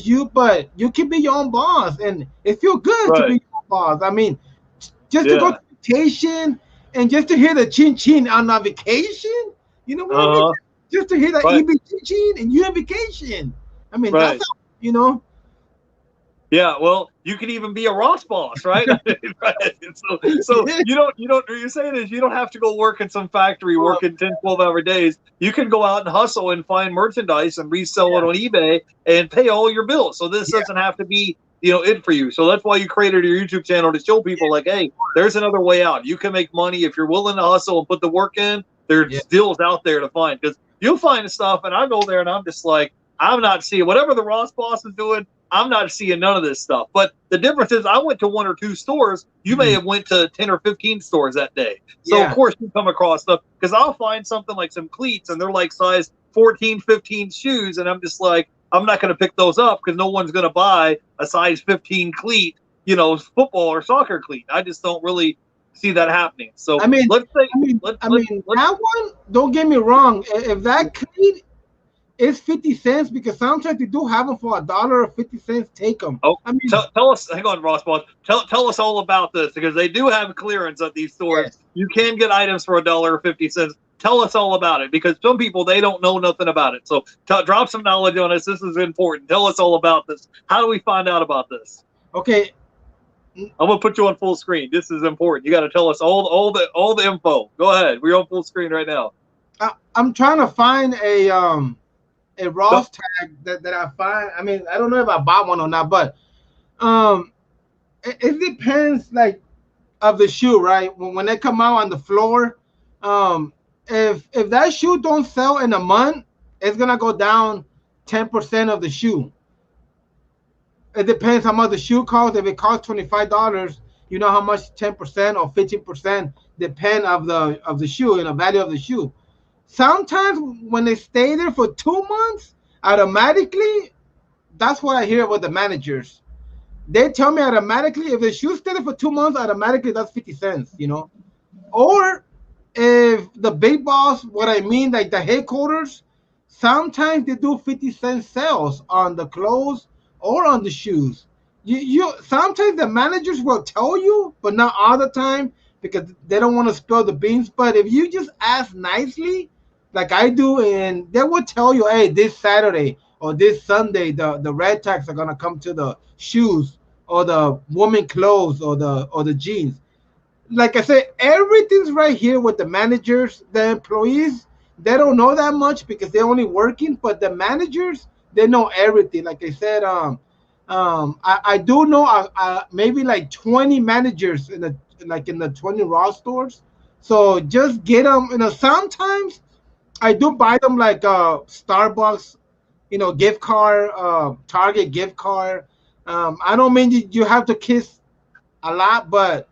B: you. But you can be your own boss, and it feels good to be
A: Right.
B: your own boss. I mean, just to go
A: Yeah.
B: to vacation and just to hear the chin chin on a vacation. You know what I mean?
A: Uh huh.
B: Just to hear the
A: Right.
B: EB chin chin and you on vacation. I mean, that's
A: Right.
B: how, you know.
A: Yeah, well, you could even be a Ross boss, right? Right. So you don't you're saying is you don't have to go work in some factory
B: Uh,
A: working 10, 12-hour days. You can go out and hustle and find merchandise and resell
B: yeah,
A: it on eBay and pay all your bills. So this
B: yeah,
A: doesn't have to be, it for you. So that's why you created your YouTube channel to show people like, hey, there's another way out. You can make money if you're willing to hustle and put the work in.
B: yeah,
A: There's deals out there to find because you'll find stuff and I go there and I'm just like, I'm not seeing whatever the Ross boss is doing. I'm not seeing none of this stuff. But the difference is I went to one or two stores. You may
B: mhm,
A: have went to 10 or 15 stores that day. So of
B: yeah,
A: course you come across stuff because I'll find something like some cleats and they're like size 14, 15 shoes. And I'm just like, I'm not going to pick those up because no one's going to buy a size 15 cleat, football or soccer cleat. I just don't really see that happening. So
B: I mean,
A: let's say,
B: I mean that one. Don't get me wrong. If that clean is 50 cents, because sometimes they do have them for $1 or 50 cents. Take them.
A: oh,
B: I mean,
A: tell us. Hang on, Ross Boss. Tell us all about this because they do have clearance at these stores.
B: yes.
A: You can get items for $1.50. Tell us all about it because some people they don't know nothing about it. So drop some knowledge on us. This is important. Tell us all about this. How do we find out about this?
B: Okay.
A: I'm gonna put you on full screen. This is important. You got to tell us all the info. Go ahead. We're on full screen right now.
B: I'm trying to find a
A: Go,
B: Ross tag that I find. I mean, I don't know if I bought one or not, but um, it depends like of the shoe, right? When they come out on the floor, um, if that shoe don't sell in a month, it's gonna go down 10% of the shoe. It depends how much the shoe costs. If it costs $25, you know how much 10% or 15% depend of the shoe and the value of the shoe. Sometimes when they stay there for 2 months, automatically, that's what I hear about the managers. They tell me automatically if the shoe stay there for 2 months, automatically that's 50 cents, you know. Or if the big boss, what I mean, like the headquarters, sometimes they do 50 cent sales on the clothes or on the shoes. You sometimes the managers will tell you, but not all the time because they don't want to spill the beans. But if you just ask nicely, like I do, and they will tell you, hey, this Saturday or this Sunday, the red tags are gonna come to the shoes or the woman clothes or the jeans. Like I said, everything's right here with the managers, the employees. They don't know that much because they're only working, but the managers they know everything. Like I said, I do know maybe like 20 managers in the 20 Raw stores. So just get them. You know, sometimes I do buy them like Starbucks, you know, gift card, Target gift card. I don't mean you have to kiss a lot, but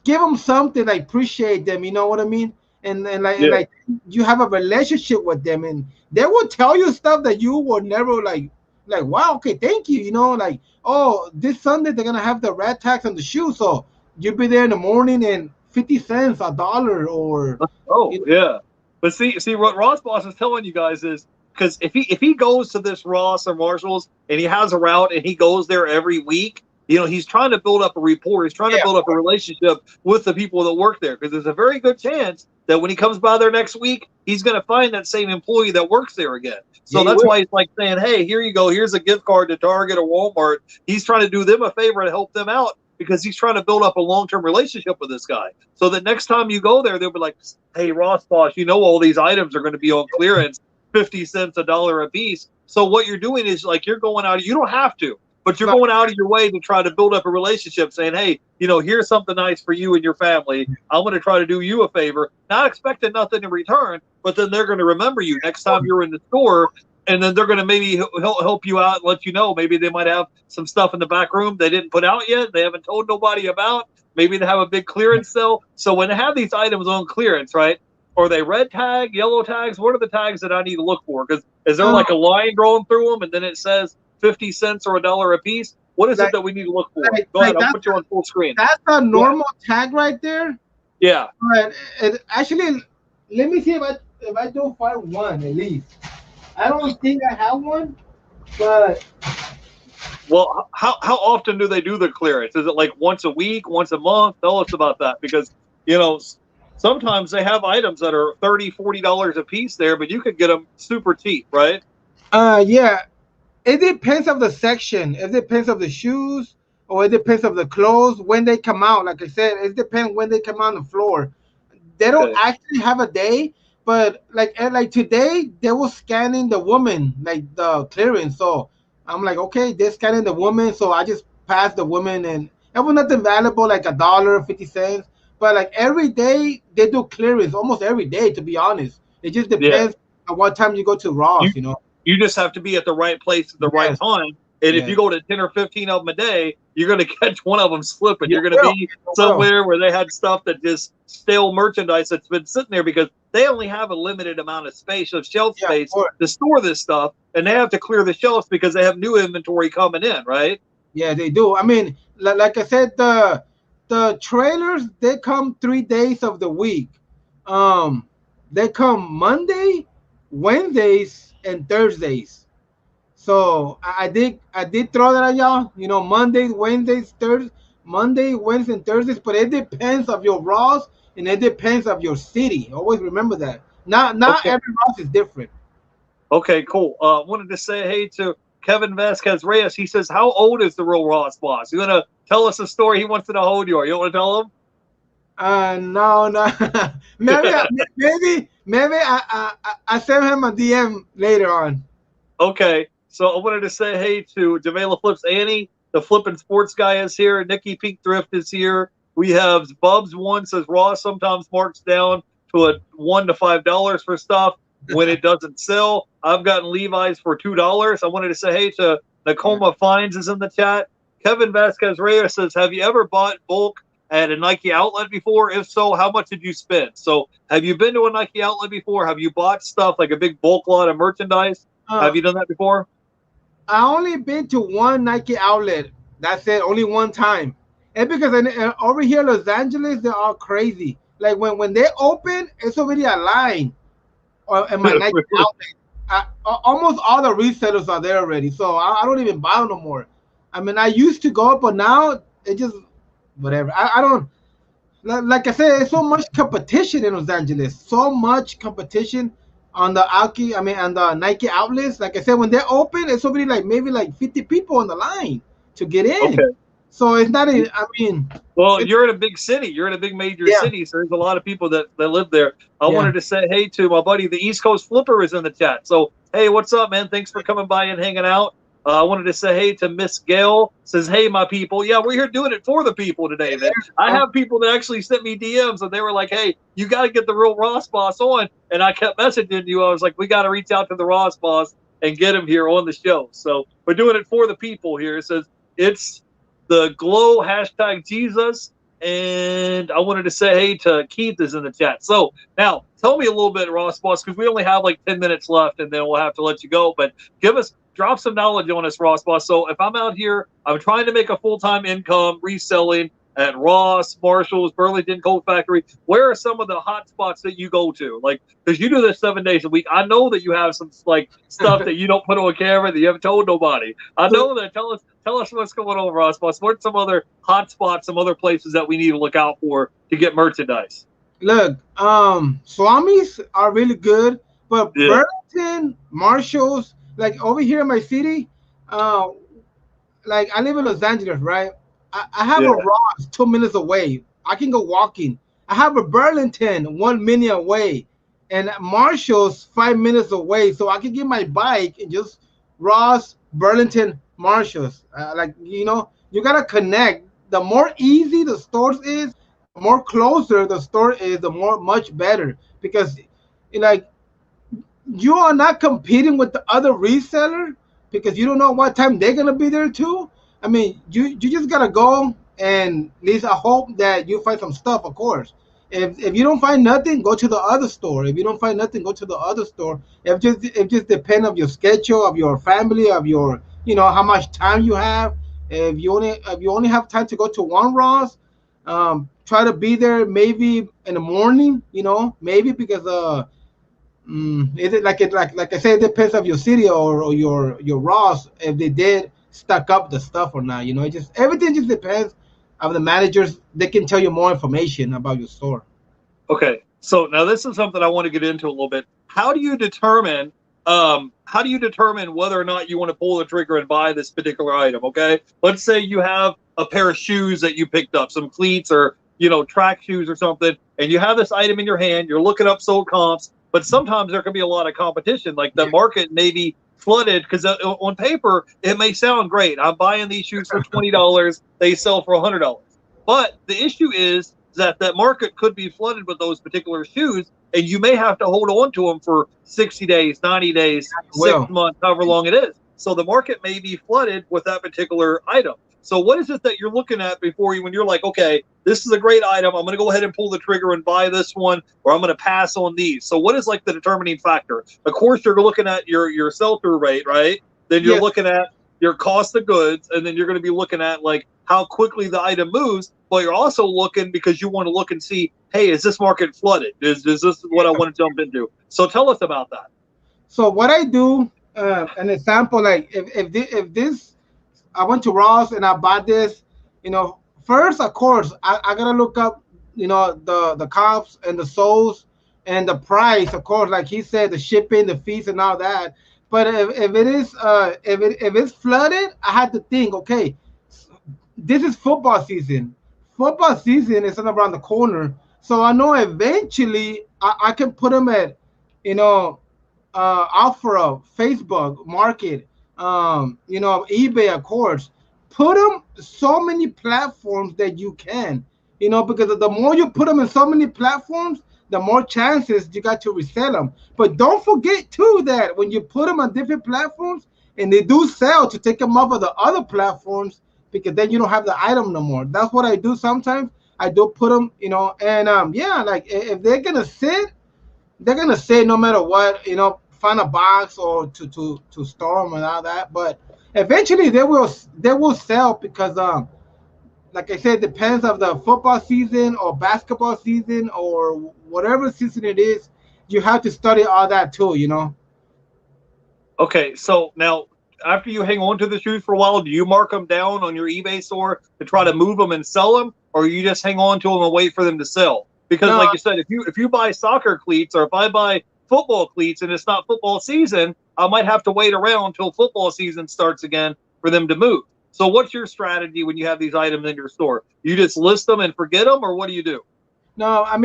B: give them something, like appreciate them, you know what I mean? And
A: yeah.
B: like you have a relationship with them, and they will tell you stuff that you would never like wow, okay, thank you, you know, like, oh, this Sunday they're gonna have the rat tax on the shoe, so you'll be there in the morning and 50 cents, a dollar, or
A: Oh
B: you
A: yeah, but see what Ross Boss is telling you guys is because if he goes to this Ross or Marshalls and he has a route and he goes there every week, he's trying to build up a rapport. He's trying to
B: yeah,
A: build up a relationship with the people that work there because there's a very good chance that when he comes by there next week, he's going to find that same employee that works there again.
B: yeah,
A: So
B: you
A: that's
B: will.
A: why he's like saying, "Hey, here you go. Here's a gift card to Target or Walmart." He's trying to do them a favor to help them out because he's trying to build up a long-term relationship with this guy. So that next time you go there, they'll be like, "Hey, Ross Boss, all these items are going to be on clearance, 50 cents, a dollar a piece." So what you're doing is like you're going out. You don't have to, but you're
B: No,
A: going out of your way to try to build up a relationship, saying, "Hey, here's something nice for you and your family. I'm going to try to do you a favor, not expecting nothing in return, but then they're going to remember you next time you're in the store." And then they're going to maybe help you out, let you know. Maybe they might have some stuff in the back room they didn't put out yet. They haven't told nobody about. Maybe they have a big clearance sale. So when they have these items on clearance, right? Are they red tag, yellow tags? What are the tags that I need to look for? Because is there
B: um,
A: like a line drawn through them and then it says 50 cents or a dollar a piece? What is it
B: like
A: that we need to look for? Go
B: like
A: ahead. I'll put you on full screen.
B: that's a
A: Go ahead.
B: normal tag right there.
A: Yeah.
B: But actually, let me see if I do find one at least. I don't think I have one, but
A: Well, how often do they do the clearance? Is it like once a week, once a month? Tell us about that because, you know, sometimes they have items that are $30, $40 a piece there, but you could get them super cheap, right?
B: yeah, it depends of the section. It depends of the shoes, or it depends of the clothes when they come out. Like I said, it depends when they come on the floor. They don't
A: Okay.
B: actually have a day, but like today they were scanning the woman, like the clearance. So I'm like, okay, they're scanning the woman, so I just passed the woman, and it was nothing valuable, like a dollar 50 cents. But like every day they do clearance, almost every day, to be honest. It just
A: Yeah.
B: depends on what time you go to
A: You
B: Ross.
A: you just have to be at the right place at the right
B: Yes,
A: time. And if you
B: yes.
A: go to 10 or 15 of them a day, you're going to catch one of them slipping.
B: You
A: You're going to
B: will.
A: be
B: You will.
A: somewhere where they had stuff that just stale merchandise that's been sitting there because they only have a limited amount of space, of shelf
B: Yeah, of
A: space
B: course.
A: to store this stuff. And they have to clear the shelves because they have new inventory coming in, right?
B: Yeah, they do. I mean, like I said, the trailers, they come 3 days of the week. Um, they come Monday, Wednesdays, and Thursdays. So I did throw that at y'all. Mondays, Wednesdays, Thursdays, Monday, Wednesday, and Thursdays. But it depends of your Ross, and it depends of your city. Always remember that. Not
A: Okay.
B: every Ross is different.
A: Okay, cool. Wanted to say hey to Kevin Vasquez Reyes. He says, "How old is the real Ross boss?" You want to tell us a story? He wants to know how old you are. You want to tell him?
B: No, no. maybe I send him a DM later on.
A: Okay, so I wanted to say hey to Jamela Flips Annie, the flipping sports guy is here. Nikki Pink Thrift is here. We have Bubs One says Ross sometimes marks down to a $1 to $5 for stuff when it doesn't sell. I've gotten Levi's for $2. I wanted to say hey to
B: Yeah.
A: Nakoma Fines is in the chat. Kevin Vasquez Reyes says, "Have you ever bought bulk at a Nike outlet before? If so, how much did you spend?" So, have you been to a Nike outlet before? Have you bought stuff like a big bulk lot of merchandise?
B: Uh,
A: Have you done that before?
B: I only been to one Nike outlet. That's it. Only one time. And because over here in Los Angeles, they are crazy. Like when they open, it's already a line. Or in my Nike outlet, almost all the resellers are there already. So I don't even buy them no more. I mean, I used to go, but now it just whatever. I don't. Like I said, there's so much competition in Los Angeles. So much competition on the Alki, I mean, on the Nike outlets. Like I said, when they're open, it's already like maybe like 50 people on the line to get in.
A: Okay.
B: So it's not. I mean,
A: Well,
B: it's
A: you're in a big city. You're in a big major
B: yeah,
A: city, so there's a lot of people that live there. I
B: yeah.
A: wanted to say hey to my buddy, the East Coast Flipper, is in the chat. So, hey, what's up, man? Thanks for coming by and hanging out. I wanted to say hey to Miss Gail. Says, "Hey, my people. Yeah, we're here doing it for the people today, man. I have people that actually sent me DMs and they were like, hey, you got to get the real Ross boss on. And I kept messaging you. I was like, we got to reach out to the Ross boss and get him here on the show. So we're doing it for the people here. It says, it's the glow hashtag Jesus. And I wanted to say hey to Keith is in the chat. So now tell me a little bit, Ross Boss, because we only have like 10 minutes left and then we'll have to let you go. But drop some knowledge on us, Ross Boss. So if I'm out here, I'm trying to make a full-time income reselling. at Ross, Marshalls, Burlington Coat Factory? Where are some of the hot spots that you go to? Like, because you do this 7 days a week. I know that you have some like stuff that you don't put on camera that you haven't told nobody. I know that. Tell us what's going on, Ross. What's some other hot spots, some other places that we need to look out for to get merchandise?
B: Look, Swamis are really good, but
A: Yeah,
B: Burlington, Marshalls, like over here in my city, uh, like I live in Los Angeles, right? I have a
A: yeah.
B: Ross 2 minutes away. I can go walking. I have a Burlington 1 minute away, and Marshall's 5 minutes away. So I can get my bike and just Ross, Burlington, Marshalls. Like you gotta connect. The more easy the stores is, the more closer the store is, the more much better because like you are not competing with the other reseller because you don't know what time they're gonna be there too. I mean, you just gotta go and at least I hope that you find some stuff, of course. If you don't find nothing, go to the other store. If you don't find nothing, go to the other store. It just depends of your schedule, of your family, of your how much time you have. If you only have time to go to one Ross, try to be there maybe in the morning. Maybe because is it like I said, it depends of your city or your Ross if they did stock up the stuff or not. It just everything just depends of the managers. They can tell you more information about your store.
A: Okay, so now this is something I want to get into a little bit. How do you determine whether or not you want to pull the trigger and buy this particular item? Okay, let's say you have a pair of shoes that you picked up, some cleats or track shoes or something, and you have this item in your hand. You're looking up sold comps, but sometimes there can be a lot of competition. Like the market may be flooded because on paper it may sound great. I'm buying these shoes for $20. They sell for $100. But the issue is that market could be flooded with those particular shoes, and you may have to hold on to them for 60 days, 90 days, six
B: Well,
A: months, however long it is. So the market may be flooded with that particular item. So what is it that you're looking at before you, when you're like, okay, this is a great item, I'm going to go ahead and pull the trigger and buy this one, or I'm going to pass on these. So what is like the determining factor? Of course, you're looking at your sell-through rate, right? Then you're
B: yes.
A: looking at your cost of goods, and then you're going to be looking at like how quickly the item moves. But you're also looking because you want to look and see, hey, is this market flooded? Is this what I want to jump into? So tell us about that.
B: So what I do, an example, like if this, I went to Ross and I bought this, first of course I gotta look up, the comps and the soles and the price, of course, like he said, the shipping, the fees, and all that. But if it is if it's flooded, I had to think, okay, this is football season. Football season is around the corner, so I know eventually I can put them at, you know, Alpha, Facebook Market, eBay, of course. Put them so many platforms that you can, because the more you put them in so many platforms, the more chances you got to resell them. But don't forget too that when you put them on different platforms and they do sell, to take them off of the other platforms, because then you don't have the item no more. That's what I do sometimes. I do put them, and yeah, like if they're gonna say no matter what, find a box or to store them and all that. But eventually they will sell because like I said, depends of the football season or basketball season or whatever season it is. You have to study all that too.
A: Okay, so now after you hang on to the shoes for a while, do you mark them down on your eBay store to try to move them and sell them, or you just hang on to them and wait for them to sell? Because,
B: No,
A: like you said, if you buy soccer cleats, or if I buy football cleats and it's not football season, I might have to wait around until football season starts again for them to move. So, what's your strategy when you have these items in your store? You just list them and forget them, or what do you do?
B: no, I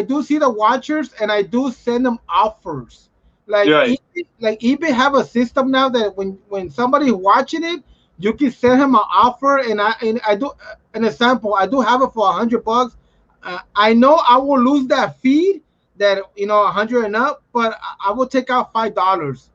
B: do see the watchers and I do send them offers. Like
A: Right.
B: eBay have a system now that when somebody's watching it, you can send him an offer, and I do an example. I do have it for $100. I know I will lose that fee, that 100 and up, but I will take out $5,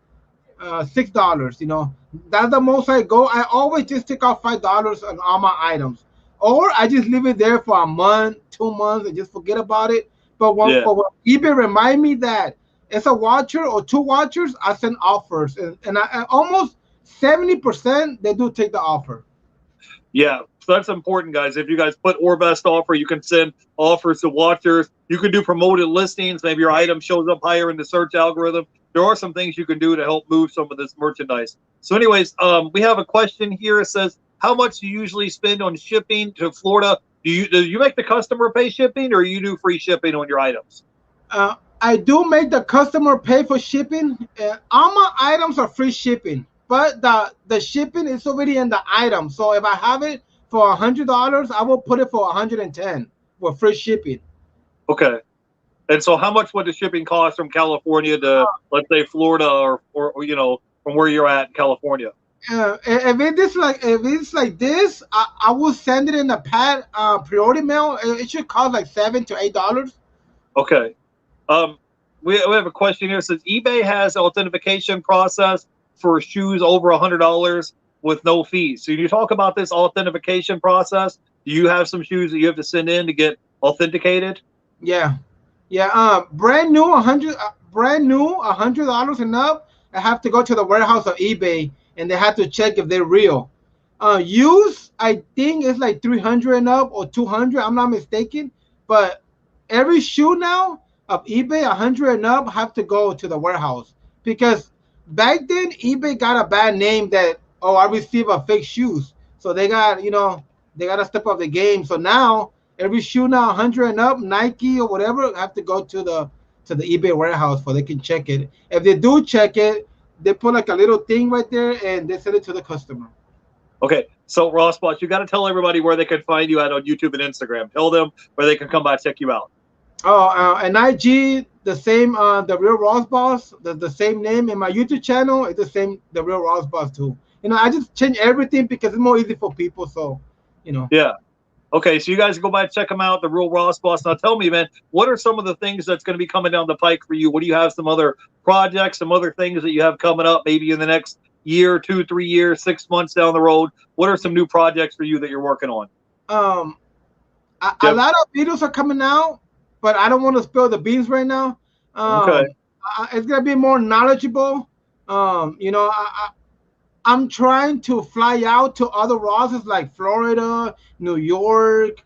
B: $6. That's the most I go. I always just take out $5 on all my items, or I just leave it there for a month, 2 months, and just forget about it.
A: Yeah.
B: But when eBay remind me that it's a watcher or two watchers, I send offers, and I almost 70% they do take the offer.
A: Yeah, so that's important, guys. If you guys put or best offer, you can send offers to watchers. You can do promoted listings. Maybe your item shows up higher in the search algorithm. There are some things you can do to help move some of this merchandise. So, anyways, we have a question here. It says, "How much do you usually spend on shipping to Florida? Do you make the customer pay shipping, or you do free shipping on your items?"
B: I do make the customer pay for shipping. All my items are free shipping, but the shipping is already in the item. So if I have it for $100, I will put it for 110 with free shipping.
A: Okay. And so, how much would the shipping cost from California to, let's say, Florida, or from where you're at in California?
B: If it's like this, I will send it in a pad priority mail. It should cost like $7 to $8.
A: Okay. Um, we have a question here. It says eBay has authentication process for shoes over $100 with no fees. So you talk about this authentication process. Do you have some shoes that you have to send in to get authenticated?
B: Yeah, yeah. Brand new, $100 and up. I have to go to the warehouse of eBay and they have to check if they're real. Used, I think it's like 300 and up or 200. I'm not mistaken, but every shoe now of eBay 100 and up have to go to the warehouse because back then eBay got a bad name that, oh, I receive a fake shoes, so they got to step up the game. So now every shoe now 100 and up, Nike or whatever, have to go to the eBay warehouse for they can check it. If they do check it, they put like a little thing right there and they send it to the customer.
A: Okay, so Ross Boss, you got to tell everybody where they can find you at on YouTube and Instagram. Tell them where they can come by check you out.
B: Oh, and IG, the same, the real Ross Boss, the same name. In my YouTube channel, it's the same, the real Ross Boss too. I just change everything because it's more easy for people. So.
A: Yeah. Okay, so you guys go by and check them out, the real Ross Boss. Now tell me, man, what are some of the things that's going to be coming down the pike for you? What do you have? Some other projects, some other things that you have coming up, maybe in the next year, 2, 3 years, 6 months down the road? What are some new projects for you that you're working on?
B: A lot of videos are coming out, but I don't want to spill the beans right now.
A: Okay.
B: It's gonna be more knowledgeable. I'm trying to fly out to other Rosses like Florida, New York,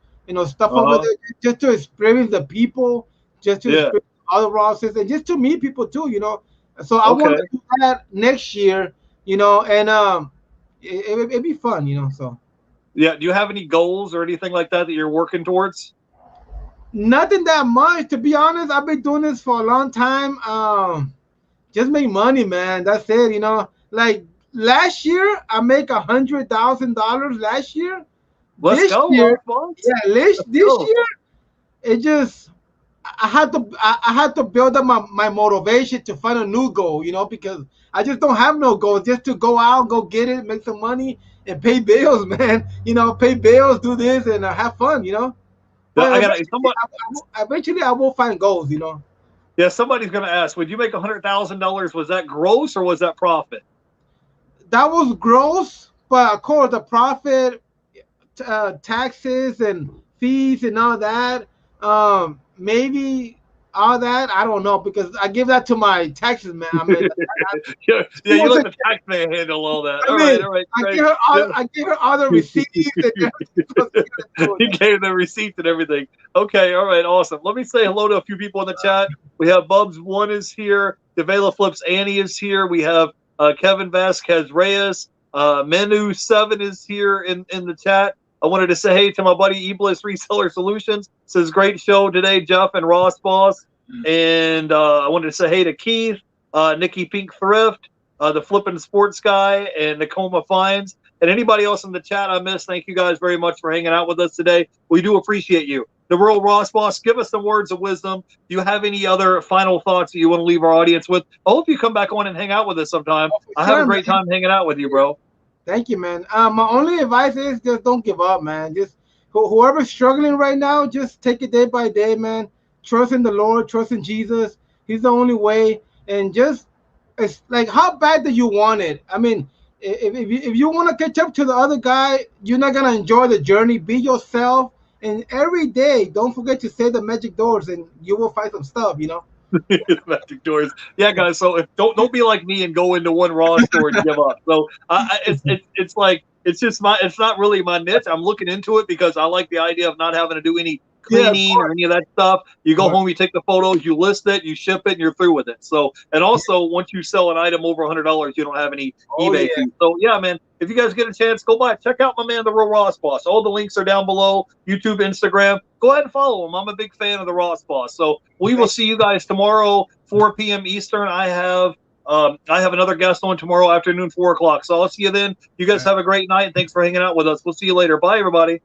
B: stuff over there, just to experience the people, just to experience other Rosses, and just to meet people too. So I want to do that next year, and it'd be fun. So.
A: Yeah. Do you have any goals or anything like that you're working towards?
B: Nothing that much, to be honest. I've been doing this for a long time. Just make money, man. That's it. Like last year, I make $100,000 last year.
A: Let's go.
B: Year, this year, it just I had to build up my motivation to find a new goal. Because I just don't have no goal. Just to go out, go get it, make some money, and pay bills, man. Pay bills, do this, and have fun. But eventually I will find goals.
A: Yeah, somebody's going to ask, would you make $100,000? Was that gross or was that profit?
B: That was gross, but of course the profit, taxes and fees and all that, maybe all that, I don't know, because I give that to my taxes man. I mean,
A: you let the tax man handle all that. All right.
B: I give her all the receipts.
A: You gave the receipts and everything. Okay, all right, awesome. Let me say hello to a few people in the chat. We have Bubs1 is here. Devela Flips Annie is here. We have Kevin Vasquez Reyes. Menu7 is here in the chat. I wanted to say hey to my buddy Ebliss Reseller Solutions. Says great show today, Jeff and Ross Boss. And I wanted to say hey to Keith, Nikki Pink Thrift, the Flippin' Sports Guy, and Nakoma Fines. And anybody else in the chat I missed, thank you guys very much for hanging out with us today. We do appreciate you. The Real Ross Boss, give us some words of wisdom. Do you have any other final thoughts that you want to leave our audience with? I hope you come back on and hang out with us sometime. I have a great time hanging out with you, bro.
B: Thank you, man. My only advice is just don't give up, man. Just whoever's struggling right now, just take it day by day, man. Trust in the Lord, trust in Jesus. He's the only way. And just, it's like, how bad do you want it? I mean, if you want to catch up to the other guy, you're not going to enjoy the journey. Be yourself. And every day, don't forget to say the magic doors and you will find some stuff.
A: Magic doors. Yeah, guys. So if don't be like me and go into one Raw store and give up. So it's like it's not really my niche. I'm looking into it because I like the idea of not having to do any
B: Yeah, of
A: cleaning or
B: course.
A: any of that stuff. You
B: Of
A: go
B: course.
A: home, you take the photos, you list it, you ship it, and you're through with it. So and also once you sell an item over $100, you don't have any
B: Oh
A: eBay
B: yeah.
A: fees. So yeah, man. If you guys get a chance, go by. Check out my man, the Real Ross Boss. All the links are down below. YouTube, Instagram. Go ahead and follow him. I'm a big fan of the Ross Boss. So we will see you guys tomorrow, 4 p.m. Eastern. I have another guest on tomorrow afternoon, 4 o'clock. So I'll see you then. You guys have a great night. Thanks for hanging out with us. We'll see you later. Bye, everybody.